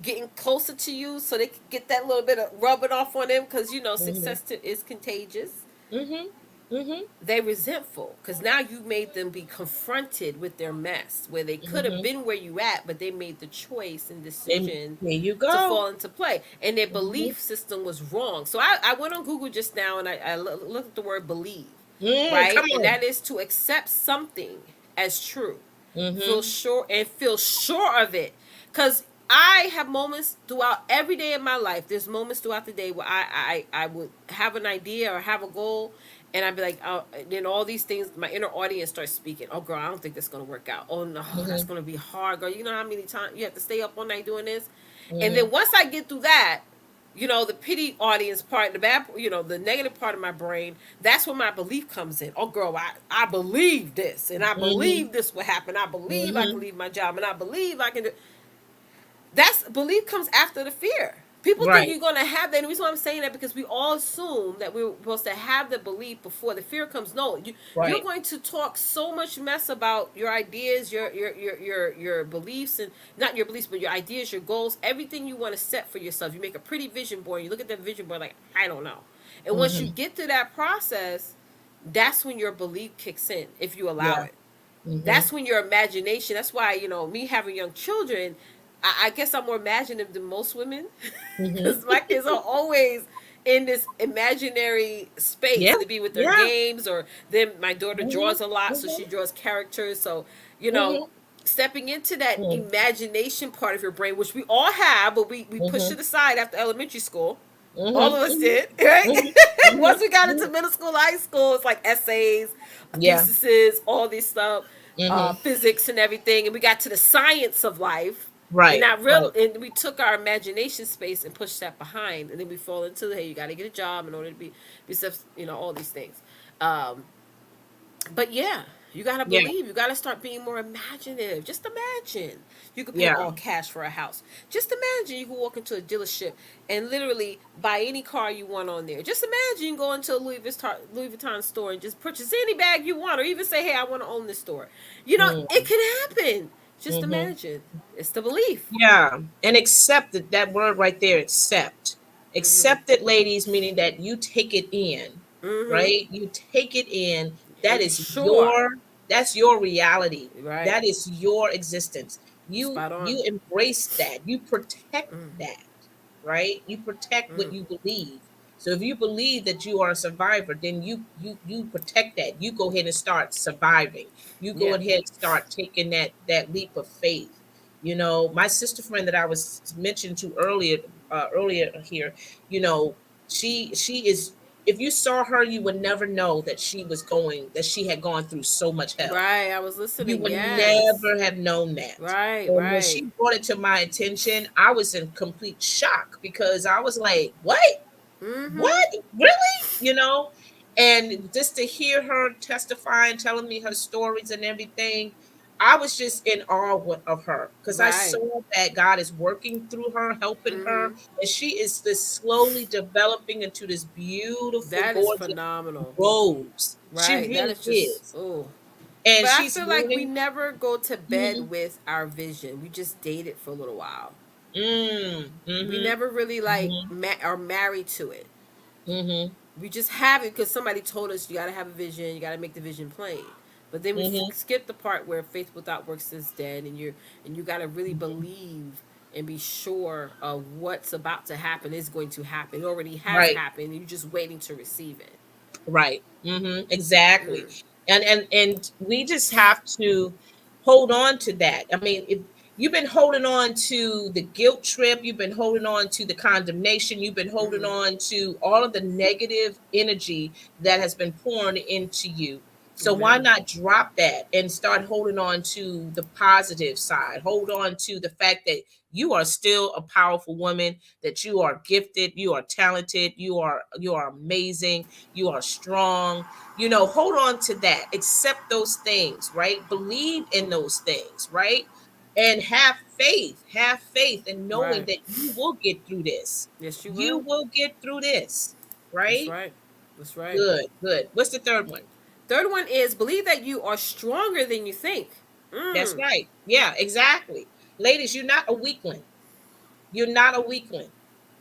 getting closer to you, so they can get that little bit of rubbing off on them, because Mm-hmm. is contagious. Mm-hmm. Mm-hmm. They resentful because now you made them be confronted with their mess, where they could have Mm-hmm. been where you at, but they made the choice and And decision there you to go. fall into play, and their Mm-hmm. belief system was wrong. So I went on Google just now, and I looked at the word believe, Come right, and on. that is to accept something as true, Mm-hmm. feel sure of it, because I have moments throughout every day of my life. There's moments throughout the day where I would have an idea or have a goal, and I'd be like, oh, then all these things, my inner audience starts speaking. Oh, girl, I don't think that's gonna work out. Oh no, that's Mm-hmm. gonna be hard, girl. You know how many times you have to stay up all night doing this, and Mm-hmm. then once I get through that, the pity audience part, the bad, the negative part of my brain, that's where my belief comes in. Oh, girl, I believe this, and I Mm-hmm. believe this will happen. I believe I can Mm-hmm. leave my job, and I believe I can do. That's belief comes after the fear. People think Right. you're going to have that. And the reason why I'm saying that, because we all assume that we're supposed to have the belief before the fear comes. No, you're Right. going to talk so much mess about your ideas, your beliefs, and not your beliefs, but your ideas, your goals, everything you want to set for yourself. You make a pretty vision board. You look at that vision board like, I don't know. And once you Mm-hmm. get through that process, that's when your belief kicks in, if you allow Yeah. it. Mm-hmm. That's when your imagination, that's why, me having young children, I guess I'm more imaginative than most women, Mm-hmm. because my kids are always in this imaginary space, Yeah. to be with their Yeah. games, or then my daughter Mm-hmm. draws a lot, so she Mm-hmm. draws characters. So, you know, Mm-hmm. stepping into that Mm-hmm. imagination part of your brain, which we all have, but we pushed Mm-hmm. it aside after elementary school. All of Mm-hmm. us did, right? Mm-hmm. Once we got Mm-hmm. into middle school, high school, it's like essays, Yeah. theses, all this stuff, Mm-hmm. physics and everything, and we got to the science of life, and Right. not real, Right. and we took our imagination space and pushed that behind, and then we fall into the, hey, you got to get a job in order to be all these things. Um, but yeah, you gotta Yeah. believe. You gotta start being more imaginative. Just imagine you could pay Yeah. all cash for a house. Just imagine you could walk into a dealership and literally buy any car you want on there. Just imagine you can go into a Louis Vuitton store and just purchase any bag you want, or even say, "Hey, I want to own this store." It Mm-hmm. can happen. Just Mm-hmm. imagine. It's the belief. Yeah, and accept it. That word right there, accept. Mhm. Accept it, ladies, meaning that you take it in, Mhm. right? You take it in. And That you is sure. that's your reality. Right. That is your existence. Spot on. You embrace that. You protect Mm. that, right? You protect what Mm. you believe. So if you believe that you are a survivor, then you protect that. You go ahead and start surviving. You go Yeah. ahead and start taking that leap of faith. You know, my sister friend that I was mentioned to earlier here, you know, she is, if you saw her, you would never know that she had gone through so much hell. Right. I was You listening. would Yes. never have known that. Right. And when Right. she brought it to my attention, I was in complete shock because I was like, what? Mm-hmm. What? Really? You know? And just to hear her testify and telling me her stories and everything, I was just in awe of her because I Right. saw that God is working through her, helping her, Mm-hmm. and she is this slowly developing into this beautiful, That is gorgeous phenomenal. rose. She Right. That really is just, is. oh. And But I she's feel like we moving. never go to Mhm. bed with our vision. We just date it for a little while. We Mhm. never really like Mhm. are married to it. Mhm. We just have it because somebody told us you got to have a vision. You got to make the vision plain. But then we Mhm. skip the part where faith without works is dead, and you got to really Mhm. believe and be sure of what's about to happen is going to happen. It already has Right. happened. And you're just waiting to receive it. Right. Exactly. Mm. And we just have to hold on to that. I mean, if you've been holding on to the guilt trip, you've been holding on to the condemnation, you've been holding Mm-hmm. on to all of the negative energy that has been poured into you. So why Amen. not drop that and start holding on to the positive side? Hold on to the fact that you are still a powerful woman, that you are gifted, you are talented, you are amazing, you are strong. You know, hold on to that. Accept those things, right? Believe in those things, right? And have faith. Have faith in knowing Right. that you will get through this. Yes, you You will. will get through this, That's right? right. That's right. Good, good. What's the third one? Third one is believe that you are stronger than you think. That's Mm. right. Yeah, exactly. Ladies, you're not a weakling. You're not a weakling.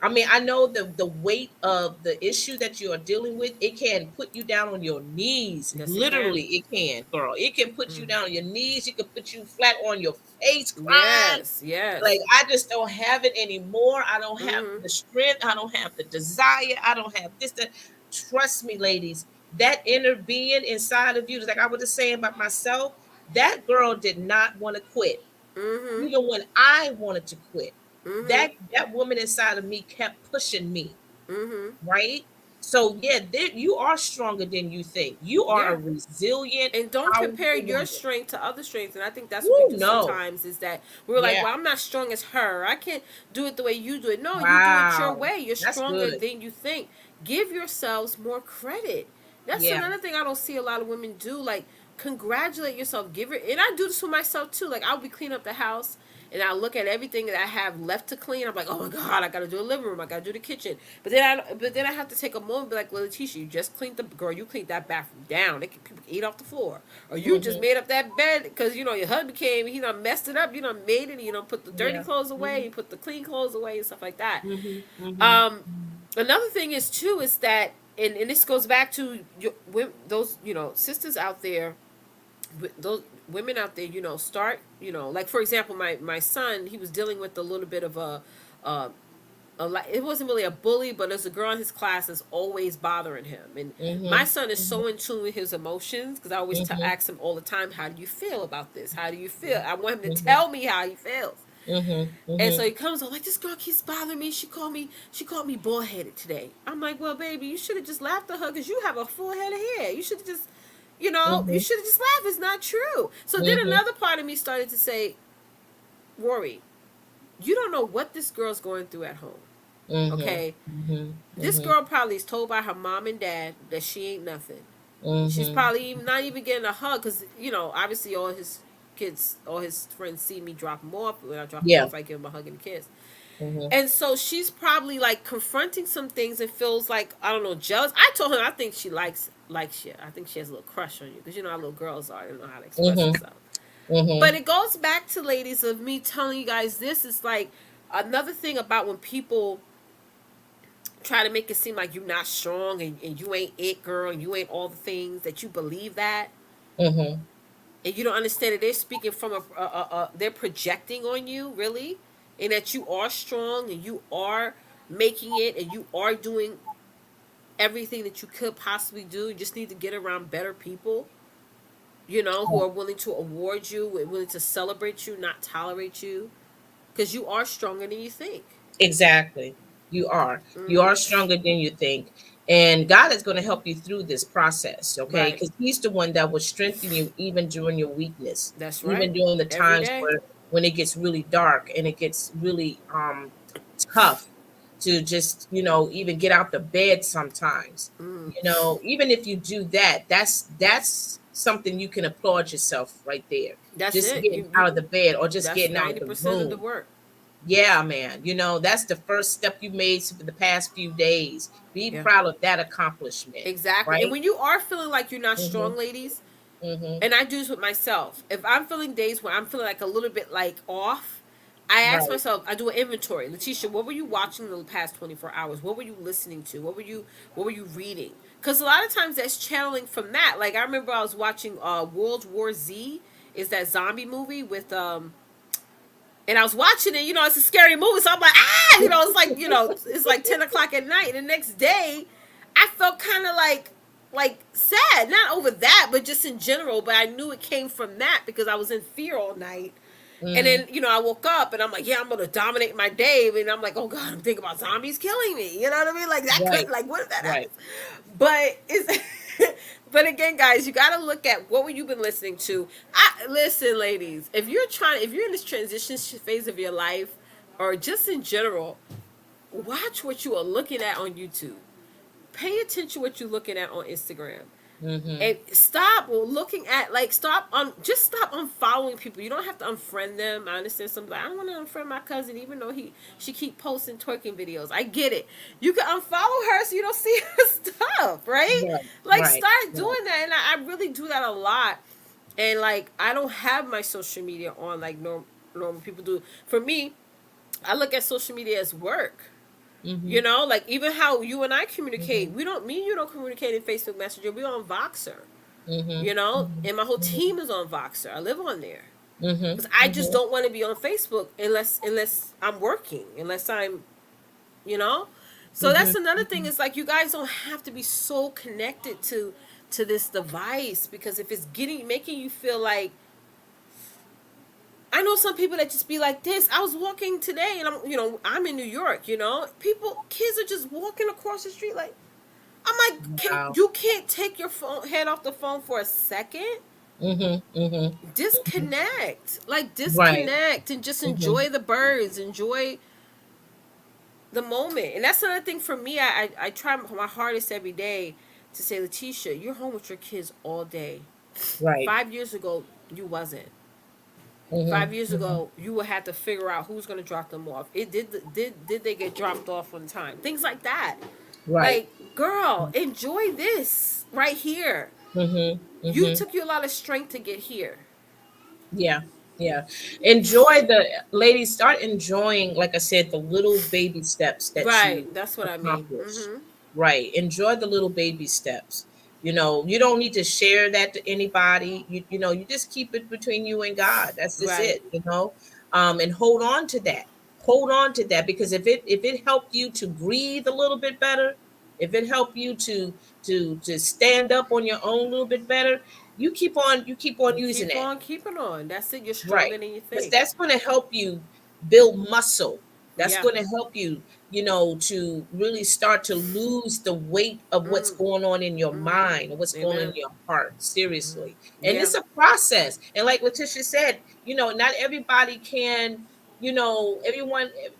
I mean, I know the weight of the issue that you are dealing with, it can put you down on your knees. Yes, it can. Literally, it can, girl. It can put you Mm. down on your knees. It can put you flat on your face crying. Yes. Like, Yes. I just don't have it anymore. I don't have Mm-hmm. the strength. I don't have the desire. I don't have this. That. Trust me, ladies, that inner being inside of you, like I was just saying about myself, that girl did not want to quit Mm-hmm. even when I wanted to quit. Mm-hmm. That woman inside of me kept pushing me, Mm-hmm. right? So yeah, you are stronger than you think. You are a Yeah. resilient, And don't powerful compare your woman. strength to other strengths. And I think that's what we Woo, do no. sometimes, is that we're like, Yeah. well, I'm not strong as her. I can't do it the way you do it. No, you do it your Wow. way. You're That's stronger good. than you think. Give yourselves more credit. That's Yeah. another thing I don't see a lot of women do. Like, congratulate yourself. Give it. And I do this for myself too. Like, I'll be cleaning up the house and I look at everything that I have left to clean. I'm like, oh my god, I gotta do a living room, I gotta do the kitchen. But then I have to take a moment and be like, well, Letitia, you just cleaned the girl, you cleaned that bathroom down. People can eat off the floor, or you just Mhm. made up that bed because your husband came, he done messed it up, you done made it, put the dirty Yeah. clothes away, you Mhm. put the clean clothes away and stuff like that. Mhm. Mhm. Um, Another thing is too is that, and this goes back to those sisters out there, those women out there, start, like for example, my son, he was dealing with a little bit of uh, it wasn't really a bully, but there's a girl in his class that's always bothering him. And my Mhm. son is Mhm. so in tune with his emotions because I always Mhm. ask him all the time, "How do you feel about this? How do you feel?" I want him to Mhm. tell me how he feels. Mhm. And so Mhm. he comes on like, this girl keeps bothering me. She called me bald headed today. I'm like, well, baby, you should have just laughed at her because you have a full head of hair. You should have just, you Mhm. should have just laughed. It's not true. So then Mhm. another part of me started to say, Rory, you don't know what this girl's going through at home. Mhm. Okay, Mhm. this Mhm. girl probably is told by her mom and dad that she ain't nothing. She's Mhm. probably not even getting a hug because obviously all his friends see me drop him off. When I drop him Yeah. off, I give him a hug and a kiss. Mhm. And so she's probably like confronting some things and feels like, I don't know, jealous. I told her I think she likes you. I think she has a little crush on you because you know how little girls are. They don't know how to express Mhm. themselves. But Mhm. it goes back to, ladies, of me telling you guys, this is like another thing about when people try to make it seem like you're not strong, and you ain't it, girl, and you ain't all the things that you believe that, Mhm. and you don't understand that they're speaking from they're projecting on you, really, and that you are strong and you are making it and you are doing everything that you could possibly do. You just need to get around better people, who are willing to award you, willing to celebrate you, not tolerate you, because you are stronger than you think. Exactly. You are. You Mm-hmm. are stronger than you think. And God is going to help you through this process, okay? Right. Because He's the one that will strengthen you even during your weakness, That's right. even during the Every times day. where when it gets really dark and it gets really tough to just, even get out the bed sometimes. Mm. Even if you do that, that's something you can applaud yourself right there. That's Just it. getting You out of the bed or just That's getting out of the 90% of the room. work. Yeah, man. That's the first step you made for the past few days. Be Yeah. proud of that accomplishment, Exactly. And right? when you are feeling like you're not Mhm. strong, ladies, Mhm. and I do this with myself. If I'm feeling days where I'm feeling like a little bit like off, I ask Right. myself, I do an inventory. Letitia, what were you watching in the past 24 hours? What were you listening to? What were you reading? Because a lot of times that's channeling from that. Like I remember I was watching World War Z, is that zombie movie with and I was watching it, it's a scary movie, so I'm like, it's like 10 o'clock at night. And the next day, I felt kind of like sad, not over that, but just in general. But I knew it came from that because I was in fear all night. And Mhm. then, I woke up and I'm like, yeah, I'm gonna dominate my day. And I'm like, oh god, I'm thinking about zombies killing me. You know what I mean? Like that could, Right. like, what if that Right. happens? But it's, but again, guys, you got to look at what you been listening to. Listen, ladies, if you're in this transition phase of your life, or just in general, watch what you are looking at on YouTube. Pay attention what you're looking at on Instagram, Mhm. and stop looking at, like, stop unfollowing people. You don't have to unfriend them. I understand some, like, I don't want to unfriend my cousin even though she keep posting twerking videos. I get it. You can unfollow her so you don't see her stuff, right? Right. Like, Right. start Right. doing that. And I really do that a lot. And like, I don't have my social media on like normal people do. For me, I look at social media as work. Mhm. Like, even how you and I communicate, Mhm. me and you don't communicate in Facebook Messenger. We're on Voxer, Mhm. Mhm. and my whole Mhm. team is on Voxer. I live on there Mhm. because I just Mhm. don't want to be on Facebook unless I'm working, unless I'm, you know. So that's Mhm. another thing. Mhm. Is like, you guys don't have to be so connected to this device, because if it's making you feel like, I know some people that just be like this. I was walking today, and I'm in New York. Kids are just walking across the street like, I'm like, Wow. you can't take your head off the phone for a second? Mhm. Mhm. Mhm. Right. Disconnect and just Mhm. enjoy the birds, enjoy the moment. And that's another thing for me. I try my hardest every day to say, Letitia, you're home with your kids all day. Right. 5 years ago, you wasn't. 5 Mhm. years Mhm. ago, you would have to figure out who's going to drop them off. It did they get dropped off on time? Things like that. Right. Like, girl, enjoy this right here. Mhm. You Mhm. took you a lot of strength to get here. Yeah. Yeah. Enjoy the ladies, start enjoying, like I said, the little baby steps that Right, you that's what I mean. accomplish. Mm-hmm. Right. Enjoy the little baby steps. You don't need to share that to anybody. You just keep it between you and God. That's just Right. it. And hold on to that. Hold on to that, because if it helped you to breathe a little bit better, if it helped you to stand up on your own a little bit better, you keep on You using keep that. on keeping on. That's it. You're Right. stronger than you Because think. that's going to help you build muscle. That's Yeah. going to help you, to really start to lose the weight of what's Mm. going on in your Mm-hmm. mind and what's going on in Amen. your heart. Seriously. And Yeah. it's a process. And like Letitia said, not everybody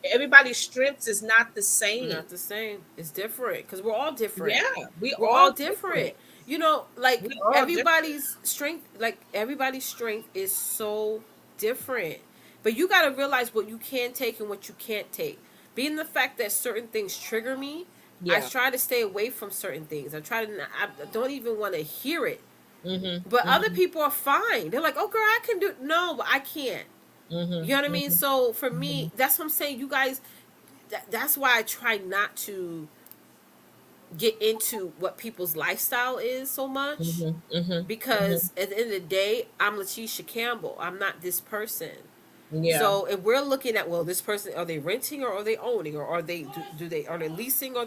everybody's strengths is not the same. Not the same. It's different because we're all different. Yeah. We We're all all different. different. Like We all different. everybody's strength is so different. But you got to realize what you can take and what you can't take. Being the fact that certain things trigger me, I Yeah. try to stay away from certain things. I try to. I don't even want to hear it. Mhm. But other Mhm. people are fine. They're like, "Oh, girl, I can do." No, but I can't. You Mhm. know what I mean? Mhm. So for me, Mhm. that's what I'm saying. You guys, that's why I try not to get into what people's lifestyle is so much, Mhm. Mhm. Mhm. because at the end of the day, I'm Letitia Campbell. I'm not this person. Yeah. So if we're looking at, well, this person, are they renting or are they owning, or are they leasing, or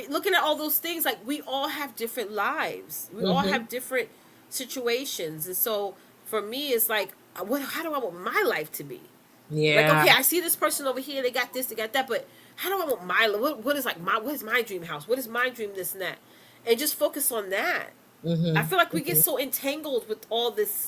looking at all those things, like, we all have different lives, we all Mhm. have different situations. And so for me, it's like, how do I want my life to be? Like, Yeah. okay, I see this person over here, they got this, they got that, but how do I want my what is, like, what is my dream house? What is my dream, this and that? And just focus on that. I Mhm. feel like we get Mhm. so entangled with all this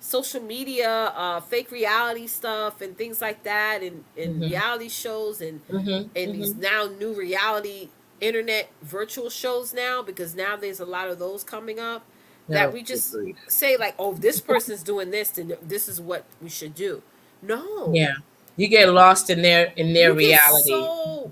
social media, fake reality stuff and things like that, and Mhm. reality shows, Mhm. and these Mhm. now new reality internet virtual shows now, because now there's a lot of those coming up, that Oh, we good just grief. say, like, oh, this person's doing this, then this is what we should do. No. Yeah. You get lost in their You get reality.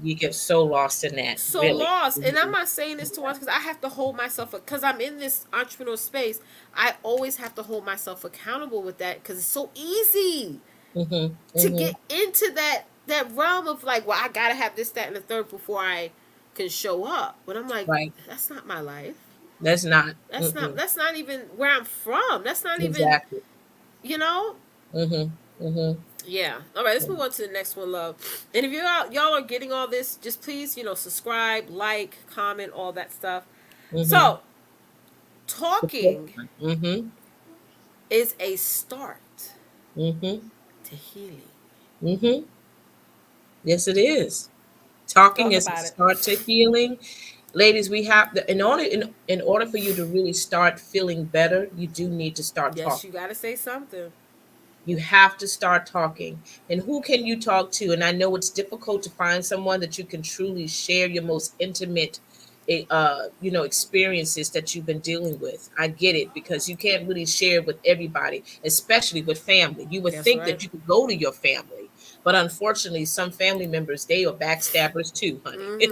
You get so lost in that, so really. lost. And I'm Mhm. not saying this to us because I have to hold myself, because I'm in this entrepreneur space. I always have to hold myself accountable with that, because it's so easy Mhm. to get Mhm. into that realm of, like, well, I gotta have this, that, and the third before I can show up. But I'm like, Right. that's not my life. That's not. That's not Mm-mm. that's not even where I'm from. That's not even, Exactly. you know. Mhm. Mhm. Yeah. All right. Let's move on to the next one, love. And if y'all are getting all this, just please, subscribe, like, comment, all that stuff. Mhm. So, talking Mhm. is a start Mhm. to healing. Mhm. Yes, it is. Talking Talk is a about it. start to healing. Ladies, we have in order for you to really start feeling better, you do need to start Yes, you talking. got to say something. You have to start talking. And who can you talk to? And I know it's difficult to find someone that you can truly share your most intimate experiences that you've been dealing with. I get it, because you can't really share with everybody, especially with family. You would That's think right. that you could go to your family, but unfortunately some family members, they are backstabbers too, honey.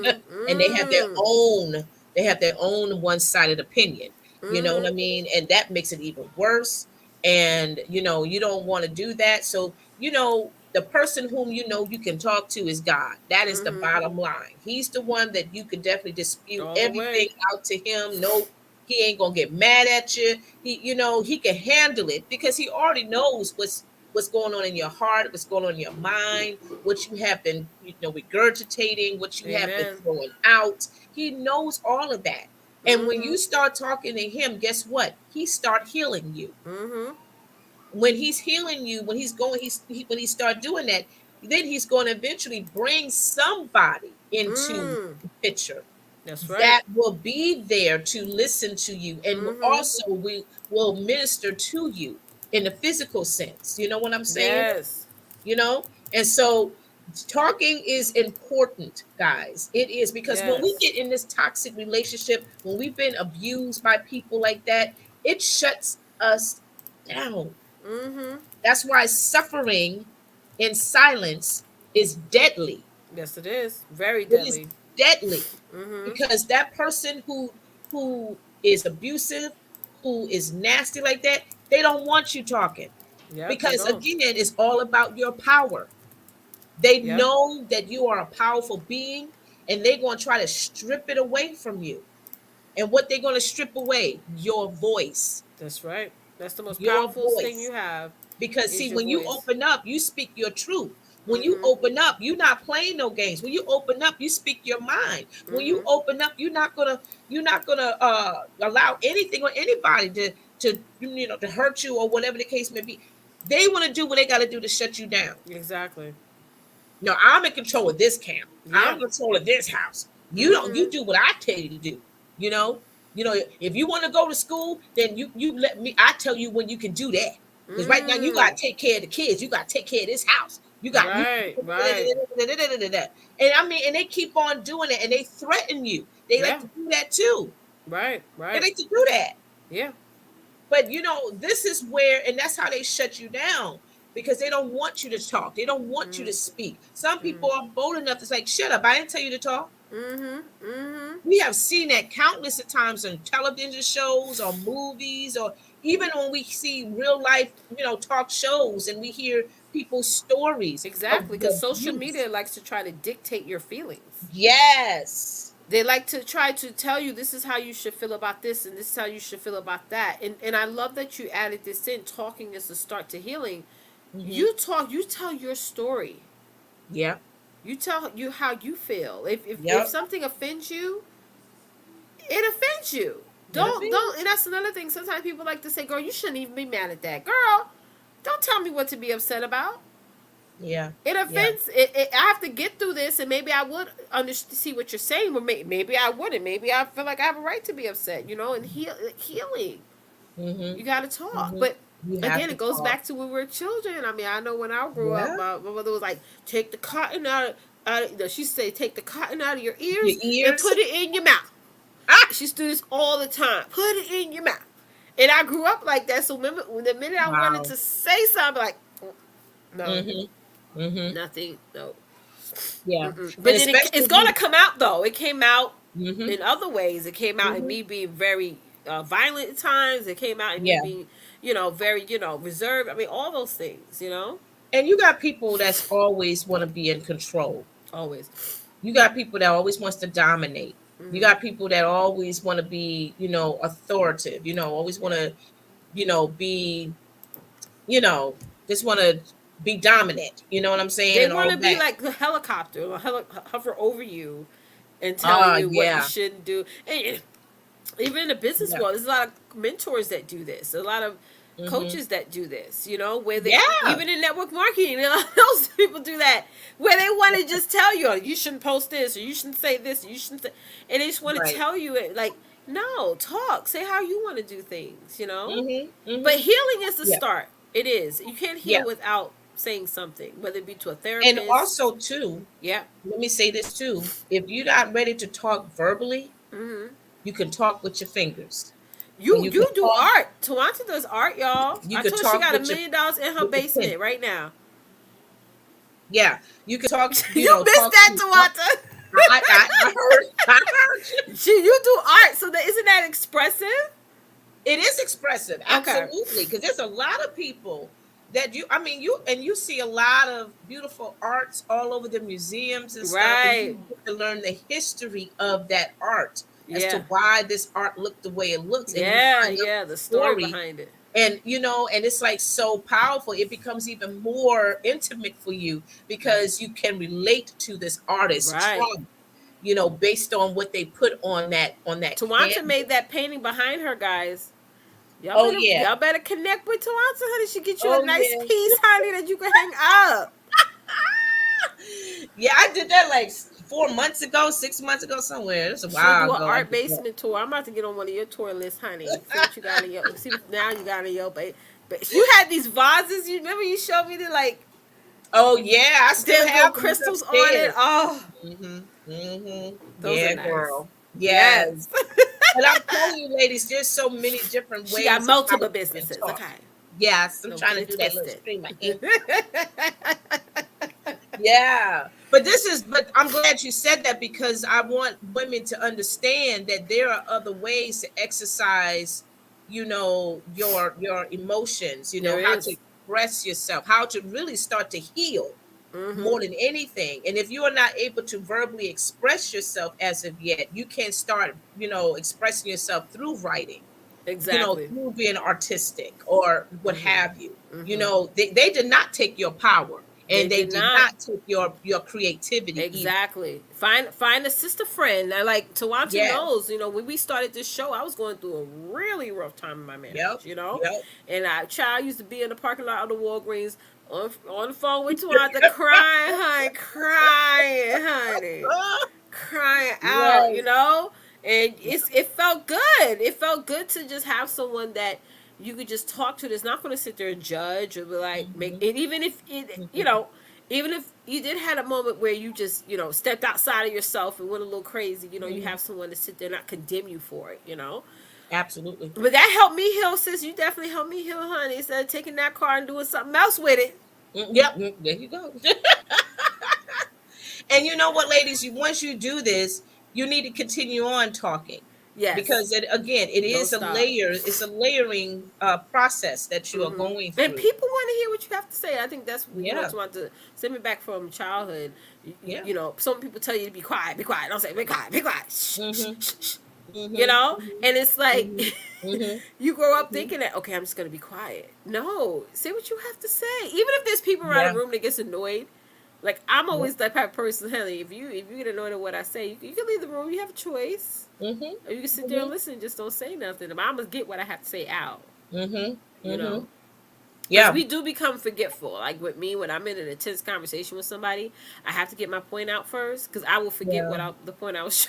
And they have their Mm-hmm. own one-sided opinion. You know what I Mm-hmm. mean? And that makes it even worse. And you don't want to do that. So the person whom you can talk to is God. That is the Mm-hmm. bottom line. He's the one that you could definitely dispute All the everything way. out to him. No, he ain't gonna get mad at you. He can handle it, because he already knows what's going on in your heart, what's going on in your mind, what you have been regurgitating, what you have been Amen. throwing out. He knows all of that. And when Mm-hmm. you start talking to him, guess what? He start healing you. Mm-hmm. When he's healing you, when he start doing that, then he's going to eventually bring somebody into Mm. the picture That's right. that will be there to listen to you, and Mm-hmm. also we will minister to you in the physical sense. You know what I'm saying? Yes. And so talking is important, guys. It is, because when we Yes. get in this toxic relationship, when we've been abused by people like that, it shuts us down. Mm-hmm. That's why suffering in silence is deadly. Yes, it is. Very It is deadly. deadly Mm-hmm. because that person who is abusive, who is nasty like that, they don't want you talking. Yep, they Because don't. again, it's all about your power. They Yep, know that you are a powerful being and they're going to try to strip it away from you. And what they're going to strip away? Your voice. that's right. That's the most Your powerful thing voice. you have Because is see, your when you voice. open up, you speak your truth. When you Mm-hmm. open up, you're not playing no games. When you open up, you speak your mind. When you Mm-hmm. open up, you're not gonna allow anything or anybody to hurt you or whatever the case may be. They want to do what they got to do to shut you down. Exactly. No, I'm in control of this camp. I'm Yeah. in control of this house. You don't. Mm-hmm. You do what I tell you to do. You know. You know. If you want to go to school, then you let me. I tell you when you can do that. Because right now you Mm. got to take care of the kids. You got to take care of this house. You got you. Right. Right. And I mean, and they keep on doing it, and they threaten you. They like Yeah. to do that too. Right. They Right. like to do that. Yeah. But this is where, and that's how they shut you down because they don't want you to talk. They don't want you to speak. Some people are bold enough to say, "Shut up! I didn't tell you to talk." Mm-hmm. Mm-hmm. We have seen that countless of times in television shows or movies, or even when we see real life, talk shows, and we hear people's stories of Exactly. Because the social abuse. media likes to try to dictate your feelings. Yes. They like to try to tell you this is how you should feel about this and this is how you should feel about that. And I love that you added this in. Talking is the start to healing. Hmm. You tell your story. Yep. You tell you how you feel. If Yep. something offends you, it offends you. It Don't, offends. and that's another thing. Sometimes people like to say, "Girl, you shouldn't even be mad at that." Girl, don't tell me what to be upset about. Yeah. It Yeah. offends. I have to get through this, and maybe I would see what you're saying, but maybe I wouldn't. Maybe I feel like I have a right to be upset, and healing. Hmm. You got to talk. Hmm. But You have again, to it goes talk. back to when we were children. I mean, I know when I grew up, Yeah. my mother was like, take the cotton she say, take the cotton out of your Your ears and ears. put it in your mouth. Ah. She used to do this all the time. Put it in your mouth. And I grew up like that. So remember, when the minute I wanted Wow. to say something, like, no, Hmm. Hmm. nothing, no. Yeah. Mm-mm. And But then it's especially gonna come out though. It came out hmm in other ways. It came out in hmm me being very violent at times. It came out in me yeah. being, very, reserved. I mean, all those things. And you got people that's always want to be in control. Always. You got people that always wants to dominate. You Mm-hmm. got people that always want to be, authoritative, always want Yeah. to, be, you know, just want to be dominant, you know what I'm saying? They And want all to of be that. like the helicopter, or hover over you, and tell Ah, you what you yeah. shouldn't do. And even in the business Yeah. world, there's a lot of mentors that do this. A lot of Hmm. coaches that do this. Where they Yeah. even in network marketing, a lot of those people do that. Where they want to just tell you, oh, you shouldn't post this, or you shouldn't say this, or you shouldn't say, and they just want to Right. tell you it like, no, talk, say how you want to do things. Hmm. But Hmm. healing is the Yeah. start. It is. You can't Yeah. heal without saying something, whether it be to a And therapist. also too, Yeah. let me say this too. If you're not ready to talk verbally, Mm-hmm. you can talk with your fingers. And You you do art. Tawanta does art, y'all. you I could told her she talk got $1 million in her with your pen. basement right now. Yeah, you could talk, You missed talk that, to Tawanta. I heard I heard you. You do art, so isn't that expressive? It is expressive, Okay. absolutely, because there's a lot of people that you see a lot of beautiful arts all over the museums and stuff, and Right. you get to learn the history of that art as to Yeah. why this art looked the way it looks, and you Yeah. find out Yeah. the The story story. behind it. And it's like so powerful, it becomes even more intimate for you because you can relate to this artist's Right. trauma, based on what they put on that Tawanta made canvas. that painting behind her, guys. Y'all Oh better yeah. y'all better connect with Tawanta, honey. She get you a Oh nice yeah. piece, honey, that you can hang up. Yeah, I did that like 4 months ago, 6 months ago, somewhere. It's a She'll while do an ago. I art did that. basement tour. I'm about to get on one of your tour lists, honey. See what you got in your. See what now you got in your. But you had these vases. You remember you showed me the Oh yeah, I still there's little have them. It's crystals on it. upstairs. Oh, those are Yeah, nice. girl. Yes. Yes. But I'm telling you, ladies, there's so many different She got ways of how multiple you can businesses. talk. Okay. Yes, I'm Don't trying get to it do that little twisted. streamer. Yeah. But I'm glad you said that because I want women to understand that there are other ways to exercise, your emotions, There how to is. express yourself, how to really start to heal Mm-hmm. more than anything. And if you are not able to verbally express yourself as of yet, you can start, expressing yourself through writing, Exactly. through being artistic or what Mm-hmm. have you. Mm-hmm. They did not take your power They and they did did not. not take your creativity either. Exactly. Find a sister friend. Now, like Tawanta Yes. knows, when we started this show, I was going through a really rough time in my Yep. marriage. Yep. And I child used to be in the parking lot of the Walgreens on the phone with Tawanta, crying, honey, crying, honey, crying out, Yes. and Yep. it felt good. It felt good to just have someone that you could just talk to. That's not going to sit there and judge or be like make. Mhm. And even if it, Mhm. even if you did had a moment where you just stepped outside of yourself and went a little crazy, you Mhm. have someone to sit there and not condemn you for it. Absolutely. But that helped me heal, sis. You definitely helped me heal, honey. Instead of taking that car and doing something else with it. Yep. There you go. And you know what, ladies? Once you do this, you need to continue on talking Yes. because it Don't is a stop. layer. It's a layering process that you are going And through. people want to hear what you have to say. I think that's Yeah. to want to send me back from childhood. Yeah. Some people tell you to be quiet, be quiet. Don't say be quiet, be quiet. Shh, shh, Mhm. shh, shh. Mhm. And it's like Mhm. Mhm. you grow up Mhm. thinking that okay, I'm just gonna be quiet. No, say what you have to say. Even if there's people around the Yeah. room that gets annoyed. Like I'm Yeah. always that type of person, honey. If you get annoyed at what I say, you can leave the room. You have a choice, Mhm. or you can sit there and Mhm. listen. Just don't say nothing. But I'm gonna get what I have to say out. Mhm. You know, Mhm. because Yeah. we do become forgetful. Like with me, when I'm in an intense conversation with somebody, I have to get my point out first because I will forget Yeah. the point I was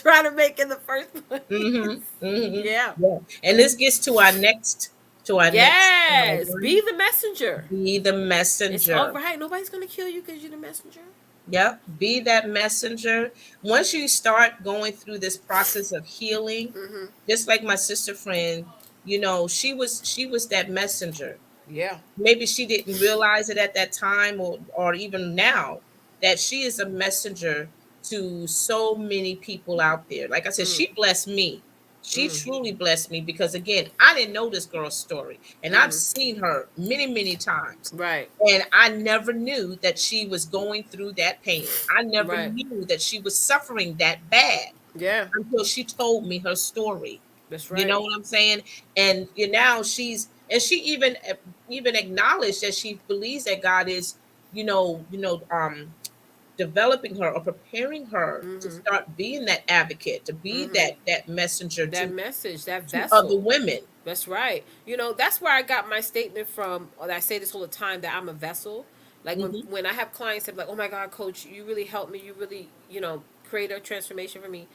trying to make in the first place. Mhm. Mhm. Yeah. Yeah. And this gets to our next Yes. Be one. the messenger. Be the It's all messenger. right. Nobody's gonna kill you because you're the messenger. Yep. Be that messenger. Once you start going through this process of healing, Mm-hmm. just like my sister friend, she was that messenger. Yeah. Maybe she didn't realize it at that time or even now that she is a messenger to so many people out there. Like I said, Mm. she blessed me. She Mm. truly blessed me because again, I didn't know this girl's story and I've Mm-hmm. seen her many, many times. Right. And I never knew that she was going through that pain. I never Right. knew that she was suffering that bad Yeah. until she told me her story. That's You right. know what I'm saying? And now she even acknowledged that she believes that God is, developing her or preparing her to Mm-hmm. start being that advocate, to be Mm-hmm. that messenger That to message, that other vessel. women. That's right. That's where I got my statement from. Or I say this all the time that I'm a vessel. Like when Hmm. when I have clients that be like, "Oh my God, Coach, you really helped me. You really, create a transformation for me."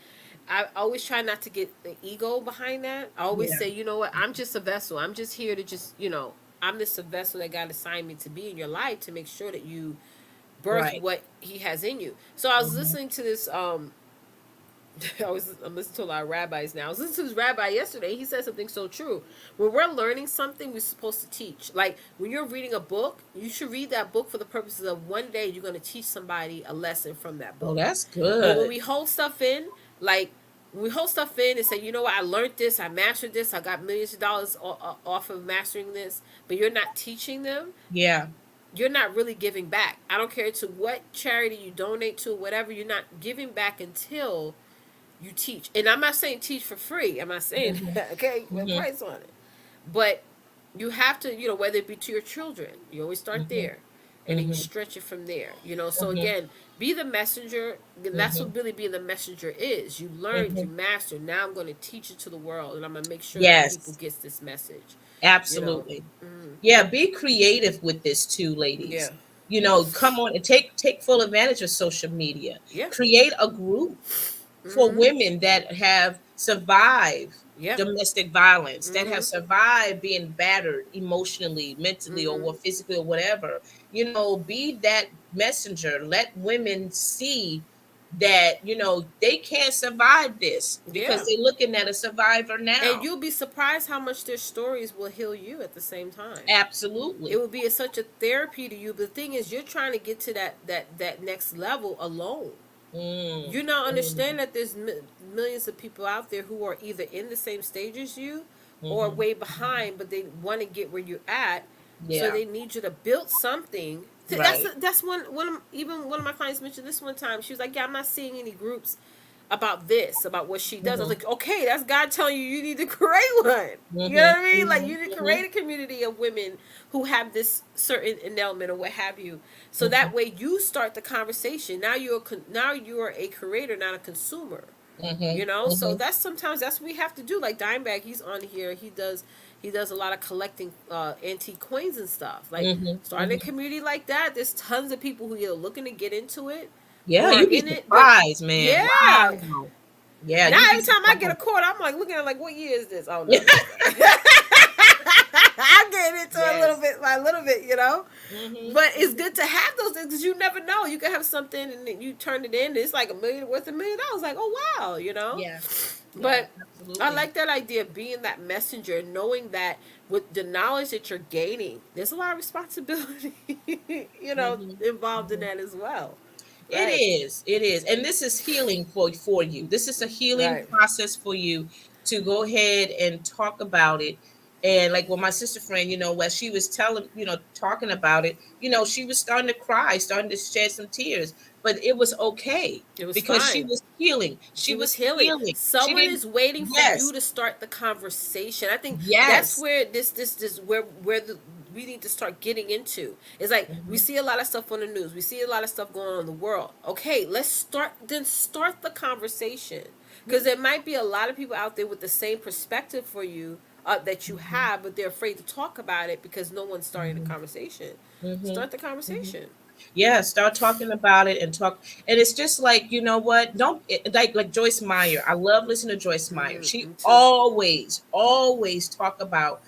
I always try not to get the ego behind that. I always Yeah, say, you know what? I'm just a vessel. I'm just here to I'm just a vessel that God assigned me to be in your life to make sure that you birth right. what He has in you. So I was Hmm. listening to this. I'm listening to a lot of rabbis now. I was listening to this rabbi yesterday. He said something so true. When we're learning something, we're supposed to teach. Like when you're reading a book, you should read that book for the purposes of one day you're going to teach somebody a lesson from that Oh, book. that's But when good. we hold stuff in, like when we hold stuff in and say, you know what, I learned this, I mastered this, I got millions of dollars off of mastering this, but you're not teaching them, Yeah. you're not really giving back. I don't care to what charity you donate to, whatever, you're not giving back until you teach. And I'm not saying teach for free. I'm not saying Hmm. that, okay, with a Hmm. price on it. But you have to, whether it be to your children, you always start Hmm. there. And then you Hmm. stretch it from there. So Hmm. again, be the messenger. And that's Hmm. what really being the messenger is. You learned, you Hmm. mastered. Now I'm going to teach it to the world, and I'm going to make sure that people Yes, gets this message. You know. absolutely. Yeah, be creative with this too, Yeah. ladies. Come on and take full advantage of social media. Yeah. Create a group for Mhm. women that have survived Yeah. domestic violence, that have Mhm. survived being battered emotionally, mentally, Mhm. or physically, or whatever. Be that messenger. Let women see that, they can't survive this because Yeah. they're looking at a survivor And now. you'll be surprised how much their stories will heal you at the same time. It Absolutely. will be such a therapy to you. But the thing is, you're trying to get to that next level alone. Mm, You now understand mm, that there's millions of people out there who are either in the same stage as you or hmm. way behind, but they want to get where you're at. So Yeah. they need you to build something. Right. That's even one of my clients mentioned this one time. She was like, "Yeah, I'm not seeing any groups about this, about what she does." I was Hmm. like, "Okay, that's God telling you you need to create one." You know Hmm. what I mean? Like Hmm. you need to Hmm. create a community of women who have this certain element or what have you. So Hmm. that way you start the conversation. Now you're a creator, not a consumer. Hmm. So Hmm. that's sometimes that's what we have to do. Like Dimebag, he's on here. He does a lot of collecting antique coins and stuff. Like Hmm. starting a Hmm. community like that, there's tons of people who either looking to get into it Yeah, or are you'd be in it. But surprised, man. yeah, Wow. Yeah, now you'd be every time I get a surprised. quote, I'm like looking at it like, what year is this? Oh no, no. I'm getting into it Yes. a little bit. Hmm. But it's Hmm. good to have those things because you never know. You can have something and then you turn it in. And it's like worth $1 million. Like, oh wow. Yeah. Yeah, But I absolutely. like that idea of being that messenger, knowing that with the knowledge that you're gaining, there's a lot of responsibility, Hmm. involved in Hmm. that as well. It Right. is. It is. And this is healing for you. This is a healing Right. process for you to go ahead and talk about it. And like with my sister friend, as she was telling, talking about it, she was starting to cry, starting to shed some tears, but it was okay It was because she fine. was healing. She She was was healing. healing. She Someone didn't, is waiting for you yes, to start the conversation. I think that's yes. where this we need to start getting into. It's like we Mhm, see a lot of stuff on the news. We see a lot of stuff going on in the world. Okay, let's start the conversation because there might be a lot of people out there with the same perspective for you that you mhm, have, but they're afraid to talk about it because no one's starting the mhm, conversation. mhm, Start the mhm. conversation. Yeah, start talking about it and talk. And it's just like, you know what? Don't like Joyce Meyer. I love listening to Joyce Meyer. She Me too. always talk about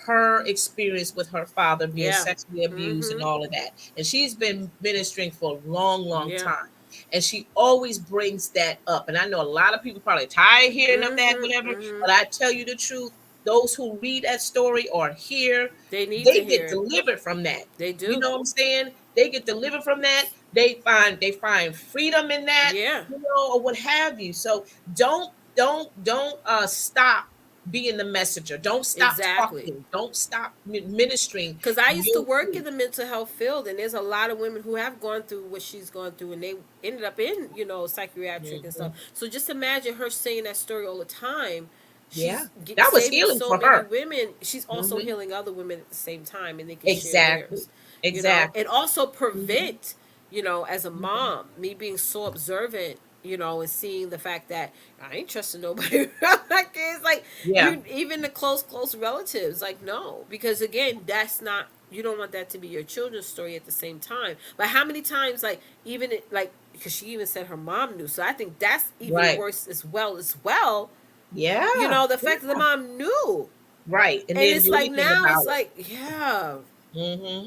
her experience with her father being Yeah. sexually abused and Mm-hmm. all of that. And she's been ministering for a long, long Yeah. time. And she always brings that up. And I know a lot of people probably tired of hearing of that, Mm-hmm. whatever. Mm-hmm. But I tell you the truth, those who read that story or hear, They need to they get hear it. delivered from that. They You do. know what I'm saying? They get delivered from that. They find freedom in that, Yeah. or what have you. So don't stop being the messenger. Don't stop Exactly. talking. Don't stop ministering Because I used to your work in truth. the mental health field, and there's a lot of women who have gone through what she's gone through, and they ended up in, psychiatric and stuff. Mhm. So just imagine her saying that story all the time. Yeah, She's that was saving healing so for many her. women. She's also Hmm. healing other women at the same time, and they can share Exactly. theirs, and Exactly. also Hmm. prevent, as a Hmm. mom, me being so observant, and seeing the fact that I ain't trusting nobody around my kids. Like Yeah. you, even the close relatives. Like no, because again, that's not. You don't want that to be your children's story at the same time. But how many times, like even like because she even said her mom knew. So I think that's even Right. worse as well. As well, Yeah. the fact that the Yeah. mom knew, Right. And and then it's do like anything now about it's it. like yeah,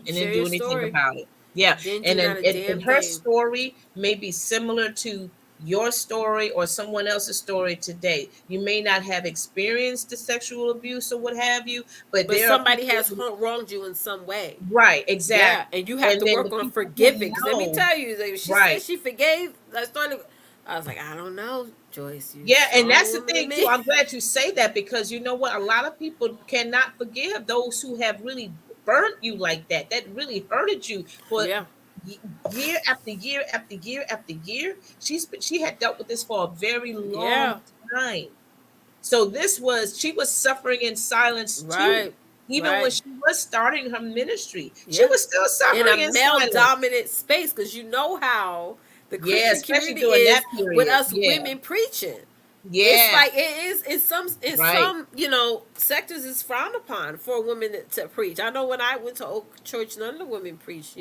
And then share do your anything story. about it. Yeah. Didn't do And not then a and damn her thing. story may be similar to your story or someone else's story today. You may not have experienced the sexual abuse or what have you, but But there are somebody people has wronged you in some way. right, Yeah, exactly. and you have And to then work the on people who forgiving. Because let me know, tell you, like, she said right. she forgave. I was like, I don't know, Joyce. You Yeah, and stronger that's the woman than thing too. me. I'm glad you say that because you know what? A lot of people cannot forgive those who have really burnt you like that. That really hurted you for Yeah, year after year after year after year. She had dealt with this for a very yeah, long time. So she was suffering in silence too. right, Even when right. she was starting her ministry, she Yeah, was still in a suffering in male silence. dominant space, because you know how the Yeah, Christian especially community during that is with period. us Yeah. women preaching. It's Yeah. like it is Right. in some sectors is frowned upon for a woman to preach. I know when I went to Oak Church, none of the women preached.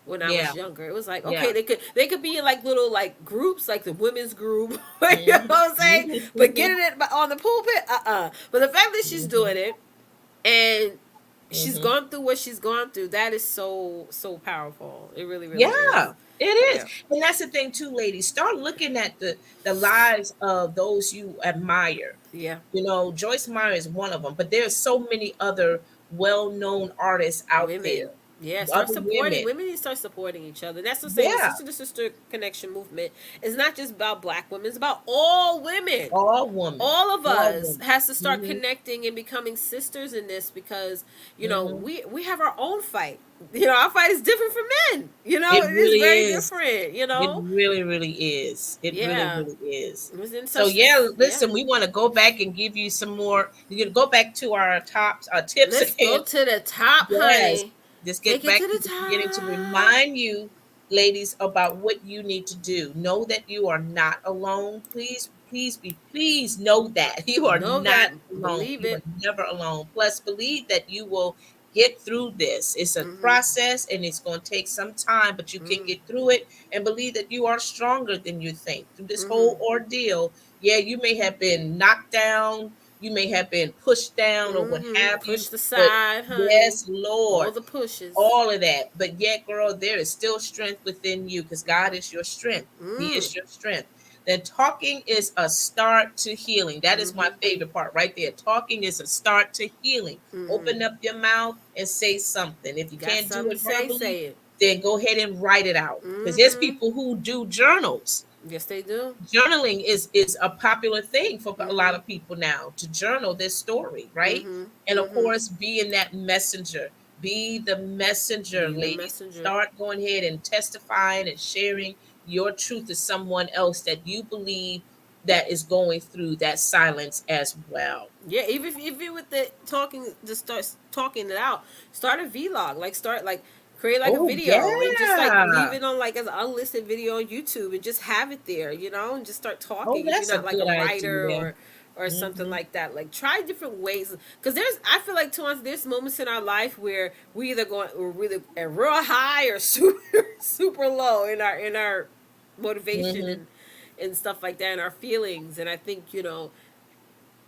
When I Yeah. was younger, it was like okay, Yeah. they could be in like little like groups, like the women's group. You know Mhm. what I'm saying? But Mhm. getting it on the pulpit, But the fact that she's Mhm. doing it, and she's Mhm. gone through what she's gone through. That is so powerful. It really really is. Yeah, it is. Yeah. And that's the thing too, ladies. Start looking at the lives of those you admire. Yeah. You know, Joyce Meyer is one of them, but there's so many other well-known artists out there, Women. Yeah, start other supporting women. women need to start supporting each other. That's what I'm saying. The Yeah, sister to sister connection movement is not just about black women, it's about all women. all women, All of all us women. has to start Mhm, connecting and becoming sisters in this, because mhm. we have our own fight. Our fight is different from men. It It is really very is. different. It really, really is. It really, Yeah, really is. it was in So such yeah, this. Yeah, listen, we want to go back and give you some more. You can go back to our tops, our tips let's again. go to the top, Yes. honey. Just Take get it back to to the the beginning to top. remind you, ladies, about what you need to do. Know that you are not alone. Please, please please know that you are Know not that. alone. Believe You are it. never alone. Plus, believe that you will get through this. It's a Mhm. process and it's going to take some time, but you can Mhm. get through it and believe that you are stronger than you think. Through this Mhm. whole ordeal, yeah, you may have been knocked down, you may have been pushed down or what Mhm. have you, Push the but side, honey. yes, Lord, All the pushes. all of that. But yet, girl, there is still strength within you because God is your strength. He Mm. is your strength. Then talking is a start to healing. That is my Mhm. favorite part right there. Talking is a start to healing. Mhm. Open up your mouth and say something. If you Got can't do something it to say? verbally, Say it. then go ahead and write it out. Because there's Mhm. people who do journals. Yes, they do. Journaling is a popular thing for a lot Mhm. of people now to journal their story, right? Mhm. And of Mhm. course, being that messenger, be the messenger, Be the ladies. messenger. Start going ahead and testifying and sharing your truth to someone else that you believe that is going through that silence as well. Yeah, even with the talking, just start talking it out. Start a vlog, like start like create like a Oh video and just like leave yeah. it on like as an unlisted video on YouTube and just have it there, and just start Oh, talking. If you're that's a not like a good writer idea. or something Hmm. like that, like try different ways. Because I feel like to us, there's moments in our life where we're really at real high or super low in our motivation Hmm. and stuff like that, and our feelings. And I think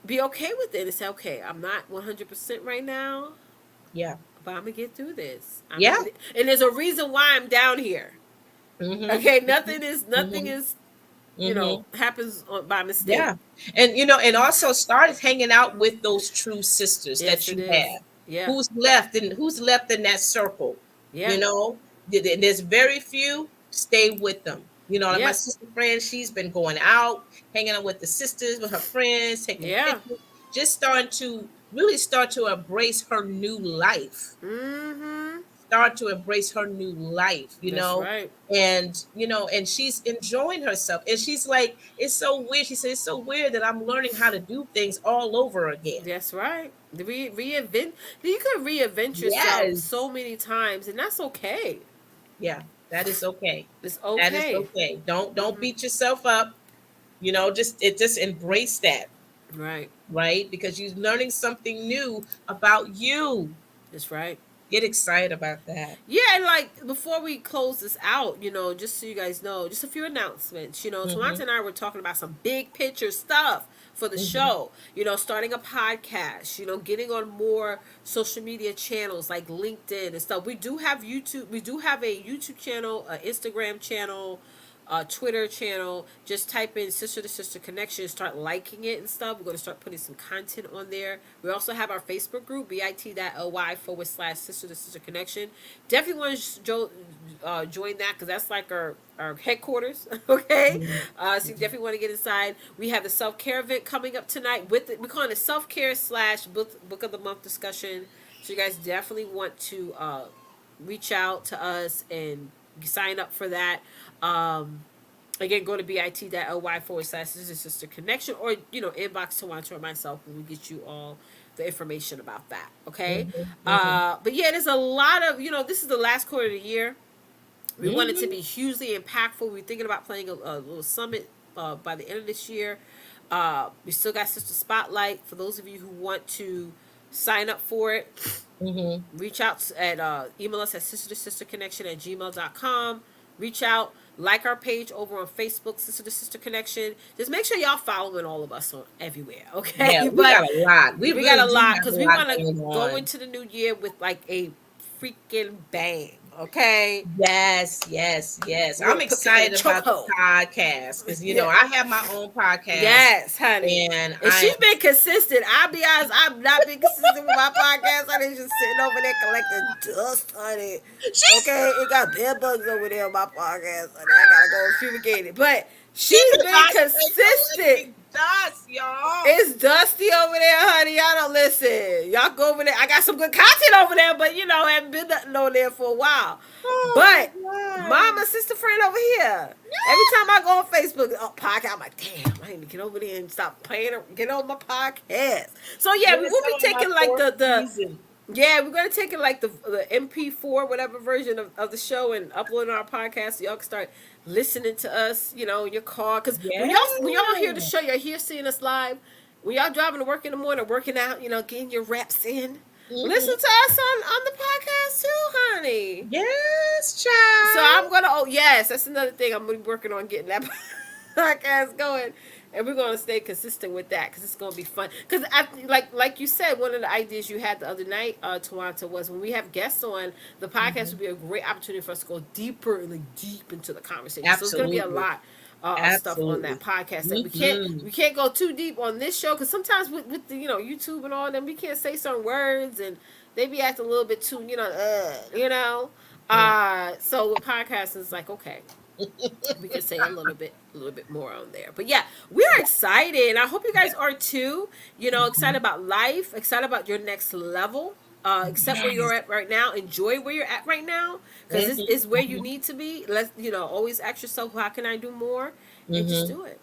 be okay with it and say, okay, I'm not 100% right now, Yeah. but I'm gonna get through this. Yeah. And there's a reason why I'm down here. Hmm. Okay, nothing is Hmm. happens by mistake. Yeah. And and also start hanging out with those true sisters Yes, that it you is. have. Yeah, Who's left in that circle? You yeah, know, there's very few, stay with them. Like my yeah, sister friend, she's been going out, hanging out with the sisters, with her friends, taking yeah. pictures, just starting to really start to embrace her new life, Mm-hmm. start to embrace her new life, That's right. and she's enjoying herself. And she's like, it's so weird. She said, it's so weird that I'm learning how to do things all over again. That's right. Reinvent. You could reinvent yourself Yes. so many times, and that's okay. Yeah, that is okay. It's That is okay. okay. Don't Mm-hmm. beat yourself up. Just embrace that, Right. right? Because you're learning something new about you. That's right. Get excited about that. Yeah, and like before we close this out, just so you guys know, just a few announcements. Tawanta Hmm. and I were talking about some big picture stuff for the Hmm. show. Starting a podcast. Getting on more social media channels like LinkedIn and stuff. We do have YouTube. We do have a YouTube channel, an Instagram channel, Twitter channel. Just type in Sister to Sister Connection, start liking it and stuff. We're going to start putting some content on there. We also have our Facebook group, bit.ly/Sister to Sister Connection. Definitely want to join that because that's like our headquarters. Okay. Hmm. So you definitely want to get inside. We have the self care event coming up tonight. We're calling it self care / book of the month discussion. So you guys definitely want to reach out to us and sign up for that. Um, Again, go to bit.ly/Sister Sister Connection, or inbox Tawanta or myself and we get you all the information about that. Okay. Hmm. Hmm. But yeah, there's a lot of this is the last quarter of the year. We want it to Hmm. be hugely impactful. We're thinking about playing a little summit by the end of this year. We still got Sister Spotlight for those of you who want to sign up for it. Hmm. Reach out at email us at sister to sister connection at gmail.com. Reach out. Like our page over on Facebook, Sister to Sister Connection. Just make sure y'all following all of us on everywhere, Yeah, okay? we But got a lot. We we got really a do lot have a because we lot want to going go on. into the new year with like a freaking bang, okay? Yes, yes, yes. We're I'm gonna put people in excited about the chokehold. podcast because Yeah. I have my own podcast, Yes, honey. and And I she's been consistent. I'll be honest, I've not been consistent with my podcast. Honey, just sitting over there collecting dust, honey. she's Okay, it got bed bugs over there on my podcast, honey. I gotta go and fumigate it. But she's she's been not consistent. collecting dust, y'all. It's dusty over there, honey. Y'all don't listen. Y'all go over there. I got some good content over there, but haven't been nothing on there for a while. Oh my But god. mama, sister, friend over here. Every time I go on Facebook, podcast, I'm like, damn, I need to get over there and stop playing. Get on my podcast. So yeah, we Yes, will be I'm on my taking like fourth the season. yeah, we're gonna take it like the MP4 whatever version of the show and upload it on our podcast so y'all can start listening to us, in your car. Cause Yeah. when y'all hear the show, you're here seeing us live. When y'all driving to work in the morning, working out, getting your reps in. Listen Hmm. to us on the podcast too, honey. Yes, So child. I'm gonna. Oh yes, that's another thing. I'm gonna be working on getting that podcast going, and we're gonna stay consistent with that because it's gonna be fun. Because like you said, one of the ideas you had the other night, Twonta, was when we have guests on the podcast would Mhm. be a great opportunity for us to go deeper, like deep into the conversation. So it's gonna be a Absolutely. lot. Of stuff on that Absolutely. podcast that Hmm. we can't go too deep on this show because sometimes with the YouTube and all them we can't say certain words and they be acting a little bit too so with podcasts it's like okay we can say a little bit more on there. But yeah, we are excited. I hope you guys are too. Excited Mhm. about life, excited about your next level. Accept where you're Yes. at right now. Enjoy where you're at right now because this Hmm. is where you need to be. Let's always ask yourself, how can I do more, and just Hmm. do it.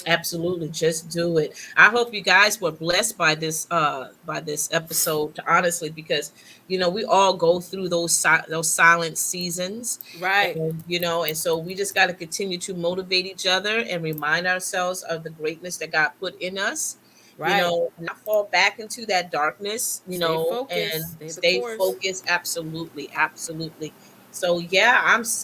Absolutely, just do it. I hope you guys were blessed by this episode, honestly, because we all go through those silent seasons, Right, and and so we just got to continue to motivate each other and remind ourselves of the greatness that God put in us. right. Not fall back into that darkness, Stay and focused. Stay the stay course. focused. Absolutely, absolutely. So yeah,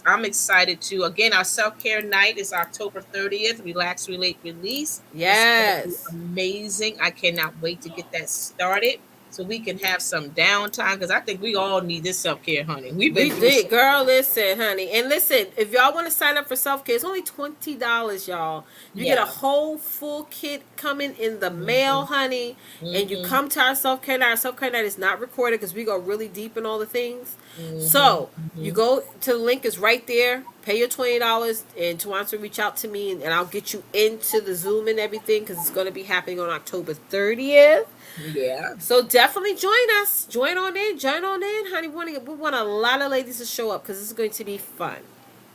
I'm excited to again. Our self care night is October 30th. Relax, relate, release. It's going to be Yes. amazing. I cannot wait to get that started so we can have some downtime because I think we all need this self care, honey. We've been We through so did, girl. Listen, honey, and listen. If y'all want to sign up for self care, it's only $20, y'all. You get a yeah. whole full kit coming in the mail, Hmm. honey, and you Hmm. come to our self care night. Our self care night is not recorded because we go really deep in all the things. Hmm. So you Hmm. go to the link is right there. Pay your $20, and Tawansa reach out to me, and I'll get you into the Zoom and everything because it's going to be happening on October 30th. Yeah. So definitely join us. Join on in, honey. We want a lot of ladies to show up because it's going to be fun.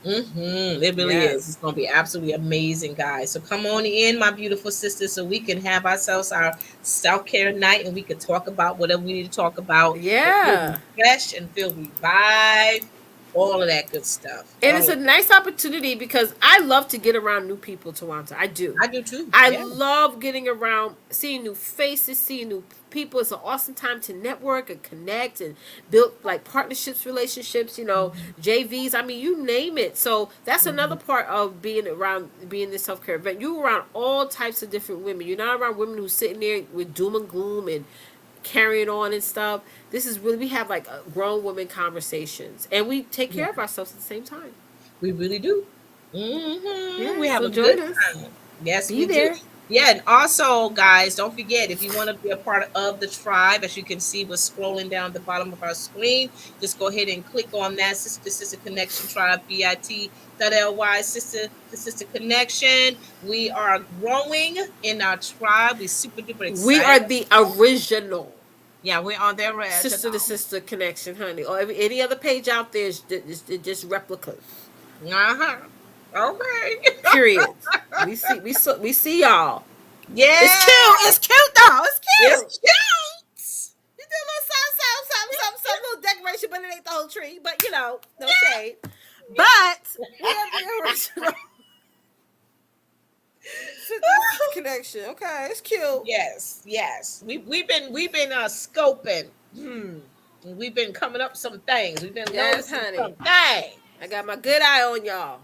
It really is. It's Yes. going to be absolutely amazing, guys. So come on in, my beautiful sisters, so we can have ourselves our self care night and we can talk about whatever we need to talk about and feel Yeah. refreshed and feel revived, all of that good stuff. And All it's of a it. nice opportunity because I love to get around new people, Tawanta. I do. I do too. I Yeah. love getting around, seeing new faces, seeing new people. It's an awesome time to network and connect and build like partnerships, relationships, Mhm. JVs. I mean, you name it. So that's another Mhm. part of being this self care event. You're around all types of different women. You're not around women who's sitting there with doom and gloom and carrying on and stuff. This is really, we have like grown women conversations and we take care of Yeah. ourselves at the same time. We really do. We Yeah, have so a good join us. time. Yes, Be we do. there. Yeah, and also, guys, don't forget if you want to be a part of the tribe, as you can see, we're scrolling down the bottom of our screen. Just go ahead and click on that Sister Connection Tribe bit.ly Sister to Sister Connection. We are growing in our tribe. We're super duper We excited. are the original Yeah, we're on there right sister to sister connection, honey. Or any other page out there is just replicas. Uh-huh. Okay. Period. We see y'all. It's cute. Yeah, It's cute though. It's it's cute. cute. You did a little some little decoration, but it ain't the whole tree. But no shade. But we have the original sister connection. Okay, it's cute. Yes, yes. We've been scoping. We've been coming up some things. We've been Yes, noticing honey. some things. I got my good eye on y'all.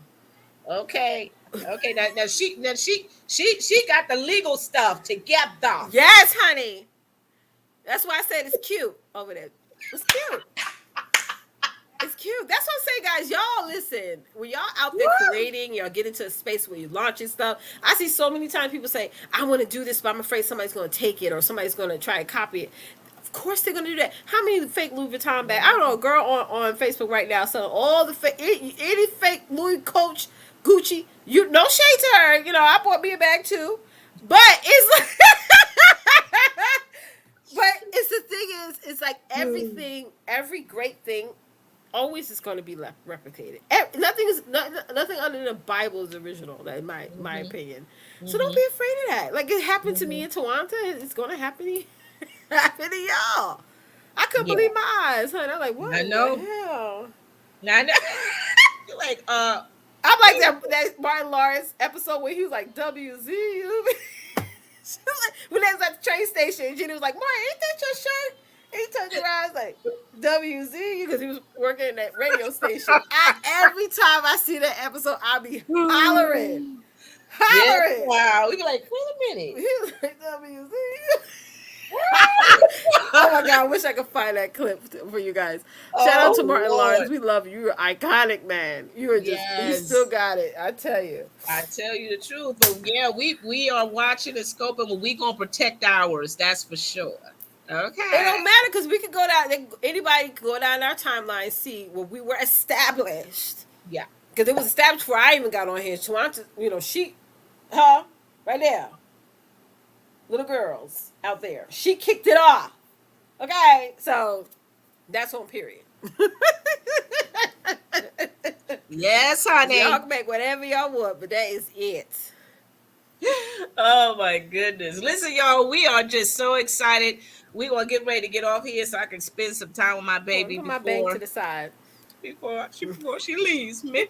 Okay. Okay. Now she got the legal stuff together. Yes, honey. That's why I said it's cute over there. It's cute. It's cute. That's what I'm saying, guys. Y'all listen. When y'all out there Woo! creating, y'all get into a space where you're launching stuff. I see so many times people say, "I want to do this, but I'm afraid somebody's going to take it or somebody's going to try and copy it." Of course they're going to do that. How many fake Louis Vuitton bags? I don't know a girl on Facebook right now selling all the fake any fake Louis Coach Gucci. You no shade to her. You know I bought me a bag too, but it's like. But it's the thing is, it's like Hmm. everything, every great thing always is going to be left replicated. Nothing other than the Bible is original, in my Hmm. opinion. So don't Hmm. be afraid of that. Like it happened to me Hmm. in Twonta, it's going to happen to happen to y'all. I couldn't Yeah, believe my eyes, honey. I'm like, what I in the know. hell? I know. You're like, I'm like that Martin Lawrence episode where he was like WZ. When they was at the train station, and Jenny was like, Martin, ain't that your shirt? And he turned around, and was like, WZ, because he was working in that radio station. Every time I see that episode, I'll be hollering, yes, hollering. wow. We be like, wait a minute. He was like, WZ. Oh my god, I wish I could find that clip for you guys. Shout out Oh to Martin Lawrence. Lord. We love you. You're iconic, man. You are just, you still Yes. got it. I tell you. I tell you the truth. But yeah, we are watching and scoping, but we gonna protect ours, that's for sure. It Okay. don't matter because we could go down. Anybody could go down our timeline and see where we were established. Yeah. Because it was established before I even got on here. Shawanta, she, huh, right there, little girls out there. She kicked it off. Okay, so that's on period. Yes, Y'all honey. can make whatever y'all want, but that is it. Oh my goodness. Listen, y'all, we are just so excited. We gonna get ready to get off here so I can spend some time with my Hold on, baby put my bang to before the side. before she leaves me.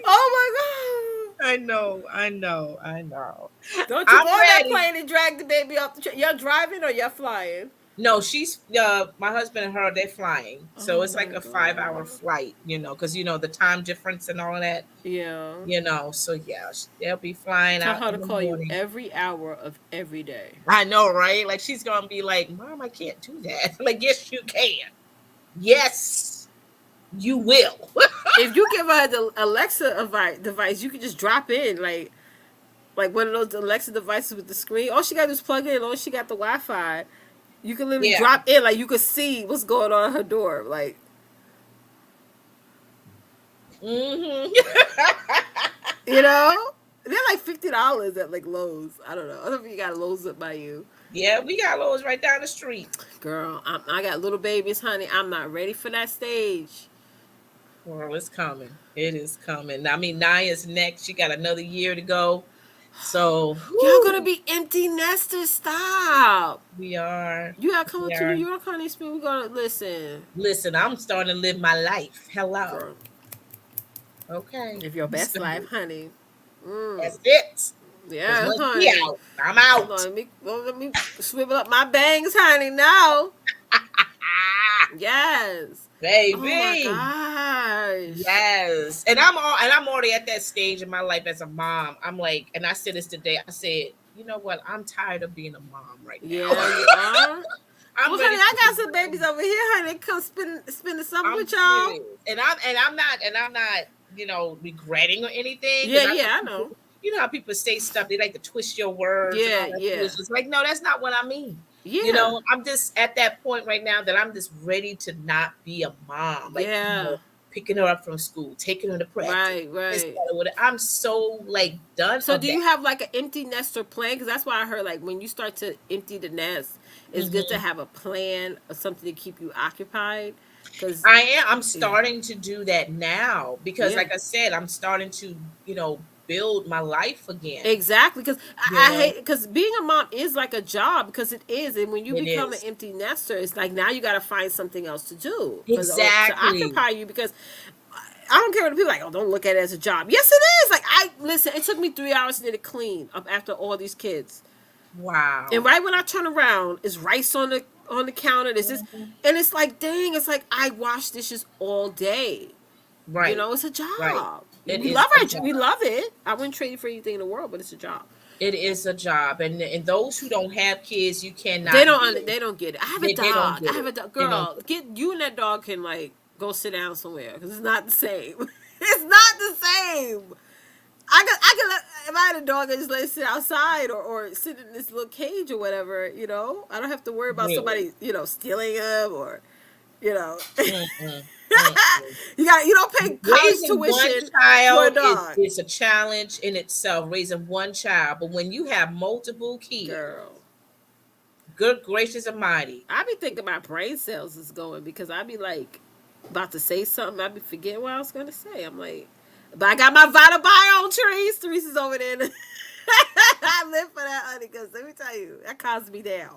Oh my god! I know, I know, I know. Don't you I'm go on that ready. plane and drag the baby off the train. Y'all driving or y'all flying? No, she's my husband and her, they're flying. So Oh it's like my a 5 hour god. flight, because the time difference and all of that, Yeah. So yeah, they'll be flying Tell out her in to the call you morning. every hour of every day. I know, right? Like she's gonna be like, Mom, I can't do that. Like, yes, you can. Yes, you will. If you give her the Alexa device, you can just drop in like one of those Alexa devices with the screen. All she got to do is plug in. As long as she got the Wi-Fi, you can literally Yeah. drop in. Like you could see what's going on at her door. Like Hmm. you know, they're like $50 at like Lowe's. I don't know. I don't know if you got Lowe's up by you. Yeah, we got Lowe's right down the street. Girl, I got little babies, honey. I'm not ready for that stage. Well, it's coming. It is coming. I mean, Naya's next. She got another year to go. So, Y'all gonna whew, be empty nesters. Stop. we are. You gotta come We up to New are. York, honey. We're gonna listen, Listen, I'm starting to live my life. Hello. girl. Okay. Live your best life, honey. Mm. That's it. Because Yeah, once we honey. out, I'm Hold on, out. let me swivel up my bangs, honey. Now, yes. Oh my Baby. gosh. Yes. And I'm already at that stage in my life as a mom. I'm like, and I said this today. I said, you know what? I'm tired of being a mom right now. Yeah, you are. I'm Well, ready honey, to I got be some babies done. over here, honey. Come spend the summer I'm with y'all. serious. And I'm not, regretting or anything. Yeah, Because I know yeah, I people, know. how people say stuff, they like to twist your words and Yeah, all that yeah, foolishness. Like, no, that's not what I mean. yeah, I'm just at that point right now that I'm just ready to not be a mom. Like, yeah. picking her up from school, taking her to practice, Right, this, right. that, or whatever. I'm so like done So, of do that. you have like an empty nester plan? Because that's why I heard like when you start to empty the nest, it's good to Hmm. have a plan or something to keep you occupied. Because I'm yeah, starting to do that now because, yeah. like I said, I'm starting to, build my life again. Exactly, because You I know, hate because being a mom is like a job because it is, and when you it become an is. empty nester, it's like now you got to find something else to do for to Exactly. occupy you. Because I don't care what the people are like. Oh, don't look at it as a job. Yes, it is. Like I listen. It took me 3 hours to get it clean up after all these kids, and Wow. right when I turn around, it's rice on the counter. This is, Mhm. and it's like, dang, it's like I wash dishes all day. You Right. know, it's a Right. job. It We is love a we job. love it. I wouldn't trade it for anything in the world, but it's a job. It is a job. And those who don't have kids, you They cannot don't. be. They don't get it. I have a They don't dog. I get have it. a dog. They don't Girl, get it. get you and that dog can like go sit down somewhere because it's not the same. It's not the same. I can let, if I had a dog, I just let it sit outside or sit in this little cage or whatever. You know, I don't have to worry about Really. somebody stealing him or you know. Mm-mm. Mm-mm. You don't pay college Raising one tuition for a child dog, is a challenge in itself, raising one child. But when you have multiple girl. kids, good gracious almighty. I be thinking my brain cells is going because I be like about to say something. I be forgetting what I was gonna say. I'm like, but I got my Vita Bio trees. Teresa's over there. I live for that, honey. Because let me tell you, that calms me down.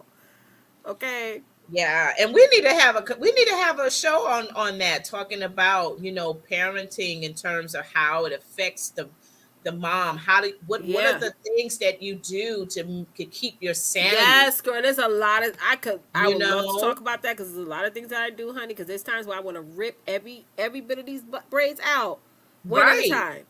Okay. Yeah, and we need to have a show on that, talking about, parenting in terms of how it affects the mom. What are Yeah. the things that you do to keep your sanity, Yes, girl. There's a lot of I you would love to know? talk about that because there's a lot of things that I do, honey. Because there's times where I want to rip every bit of these braids out one at a Right. time.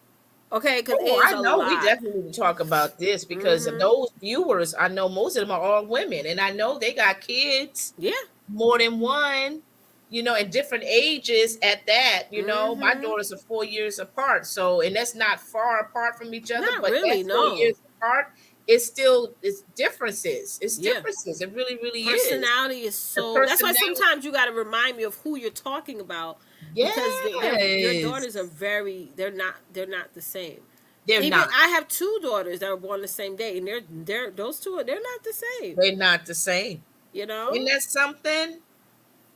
Okay, because it Oh, is I a know. We lot. definitely need to talk about this because Mm-hmm. those viewers, I know most of them are all women, and I know they got kids, Yeah. more than one, in different ages at that. My Mm-hmm. daughters are 4 years apart. So, and that's not far apart from each other, Not but that really. four No. years apart is still, it's differences. It's Yeah. differences. It really, really is. Personality is The so. That's why personality. sometimes you got to remind me of who you're talking about, because your daughters are Yes. very. They're not the same. They're Even not. I have two daughters that were born the same day, and they're those two they're not the same. They're not the same. You Isn't know. that something?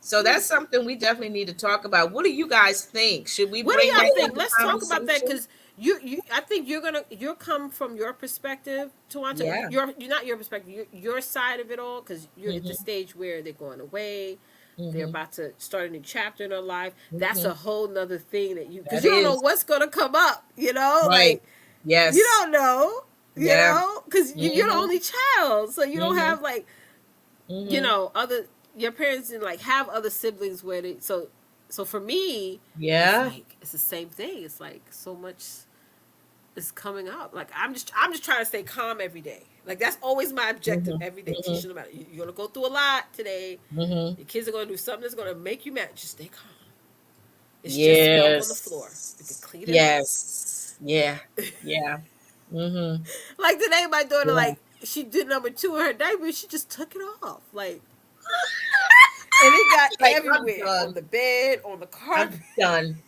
So Hmm. that's something we definitely need to talk about. What do you guys think? Should we What do bring y'all that think? into Let's talk about that conversation? because I think you're come from your perspective to want to Yeah. you're not your perspective, your side of it all, because you're at the Hmm. stage where they're going away, they're Hmm. about to start a new chapter in their life. That's Hmm. a whole nother thing that because That you don't know is what's going to come up, right. like you Yes. don't know, Yeah. because you're the Hmm. only child, so you don't Hmm. have like Hmm. other your parents didn't like have other siblings where they so for me it's Yeah. like it's the same thing. It's like so much is coming up. Like I'm just trying to stay calm every day. Like that's always my objective Hmm. every day. Hmm. Teach them about it. You're gonna go through a lot today. Hmm. Your kids are gonna do something that's gonna make you mad. Just stay calm. It's just spilled on the floor. We can Yes. clean it up. Yes. Yeah. Yeah. Hmm. Like today, my daughter Yeah. like she did number two in her diaper. She just took it off. Like and it got Like, I'm everywhere on done. the bed, on the carpet. I'm done.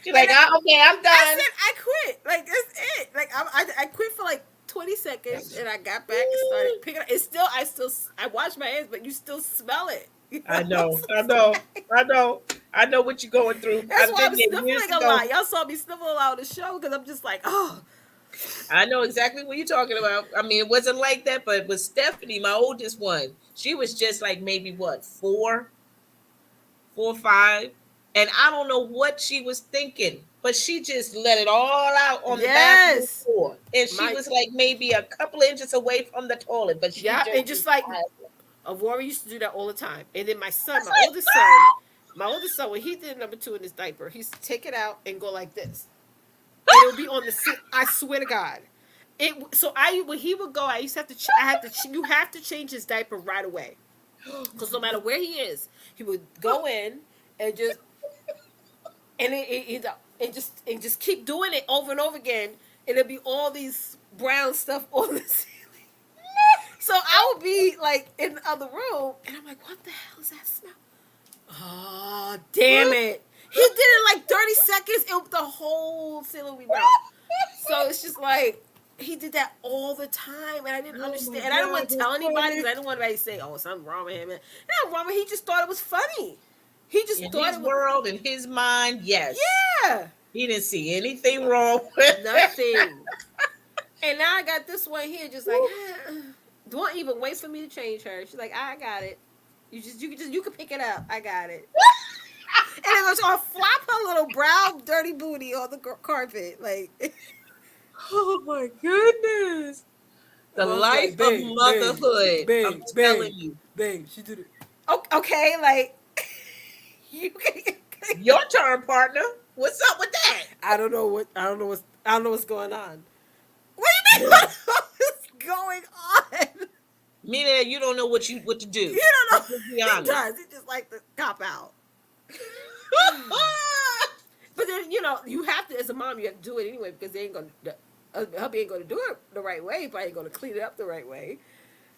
She's And like, okay, I'm I done. said I quit. Like that's it. Like I quit for like 20 seconds, and I got back and started picking up. It's still I wash my hands, but you still smell it. I know. So I it's know. like- I know. I know what you're going through. that's I've why been I'm there years sniffling a ago. lot. Y'all saw me sniffle a lot on the show because I'm just like, oh I know exactly what you're talking about. I mean, it wasn't like that, but with Stephanie, my oldest one, she was just like maybe what, 4, 4, 5, and I don't know what she was thinking, but she just let it all out on the bathroom yes, floor, and she my was like maybe a couple of inches away from the toilet, but she yeah, just and just like decided. Aurora used to do that all the time. And then my oldest son, when he did number two in his diaper, he used to take it out and go like this. And it would be on the seat. I swear to God. When he would go, I used to have to you have to change his diaper right away. Because no matter where he is, he would go in and just and just keep doing it over and over again. And it'd be all these brown stuff on the ceiling. So I would be like in the other room, and I'm like, "What the hell is that smell?" Oh, damn it! He did it in like 30 seconds. The whole ceiling would be brown. So it's just like he did that all the time, and I didn't Oh my understand. And I didn't God, want to that's tell anybody because funny. I didn't want anybody to say, "Oh, something wrong with him." And not wrong with him. He just thought it was funny. He just In thought his it was world, in his mind, yes, yeah, he didn't see anything wrong with it. nothing. And now I got this one here, just like don't even wait for me to change her. She's like, I got it. You can pick it up. I got it. And it was gonna flop her little brown dirty booty on the carpet, like. Oh my goodness. The Mom's life like, of bang, bang, motherhood. I'm bang, telling bang, you. bang. She did it. Okay, like you can. Your turn, partner. What's up with that? I don't know what's going on. What do you mean? What's going on? Meaning you don't know what to do. You don't Let's know. just be He honest. does. He just like to cop out. But then you have to, as a mom, you have to do it anyway because they ain't gonna. Hubby ain't gonna do it the right way. He probably ain't gonna clean it up the right way.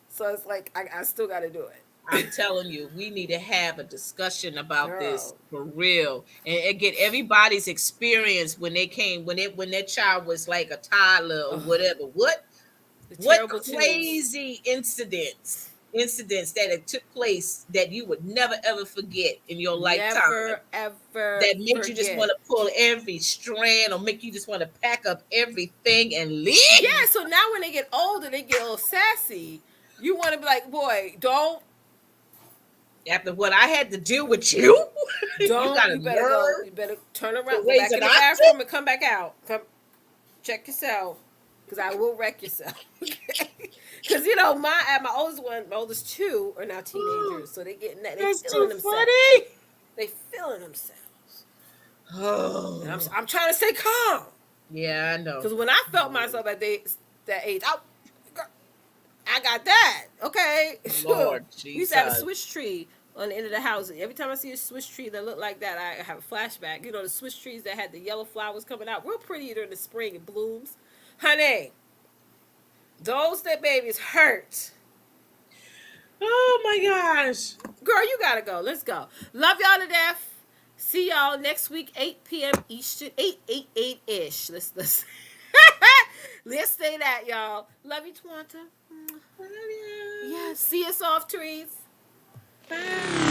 So it's like I still got to do I'm it. telling you, we need to have a discussion about this Girl, for real, and get everybody's experience when they came, when their child was like a toddler or ugh, whatever. the What terrible twos. crazy incidents that it took place that you would never ever forget in your lifetime, Never ever that makes you just want forget. to pull every strand or make you just want to pack up everything and Yeah, leave. so now when they get older, they get a little sassy. You want to be like, boy, After what I had to deal with you, you got to you better go. learn You better turn to around, go raise back an in the ostrich. bathroom, and come back out. Come check yourself, because I will wreck yourself. Okay, because my oldest one, my oldest two are now teenagers, so they That's feeling too themselves. funny. They feeling themselves, and Oh, I'm trying to stay calm. yeah, I know. Because when I felt myself at that age, I got that. Okay. Lord We used to have a Jesus. Swiss tree on the end of the house. Every time I see a Swiss tree that looked like that, I have a flashback. The Swiss trees that had the yellow flowers coming out, real pretty during the spring. It blooms. Honey, those that babies hurt. Oh my gosh. Girl, you gotta go. Let's go. Love y'all to death. See y'all next week, 8 p.m. Eastern, 8 ish. Let's let's say that, y'all. Love you, Twonta. Love you. Yeah, see us off trees. Bye.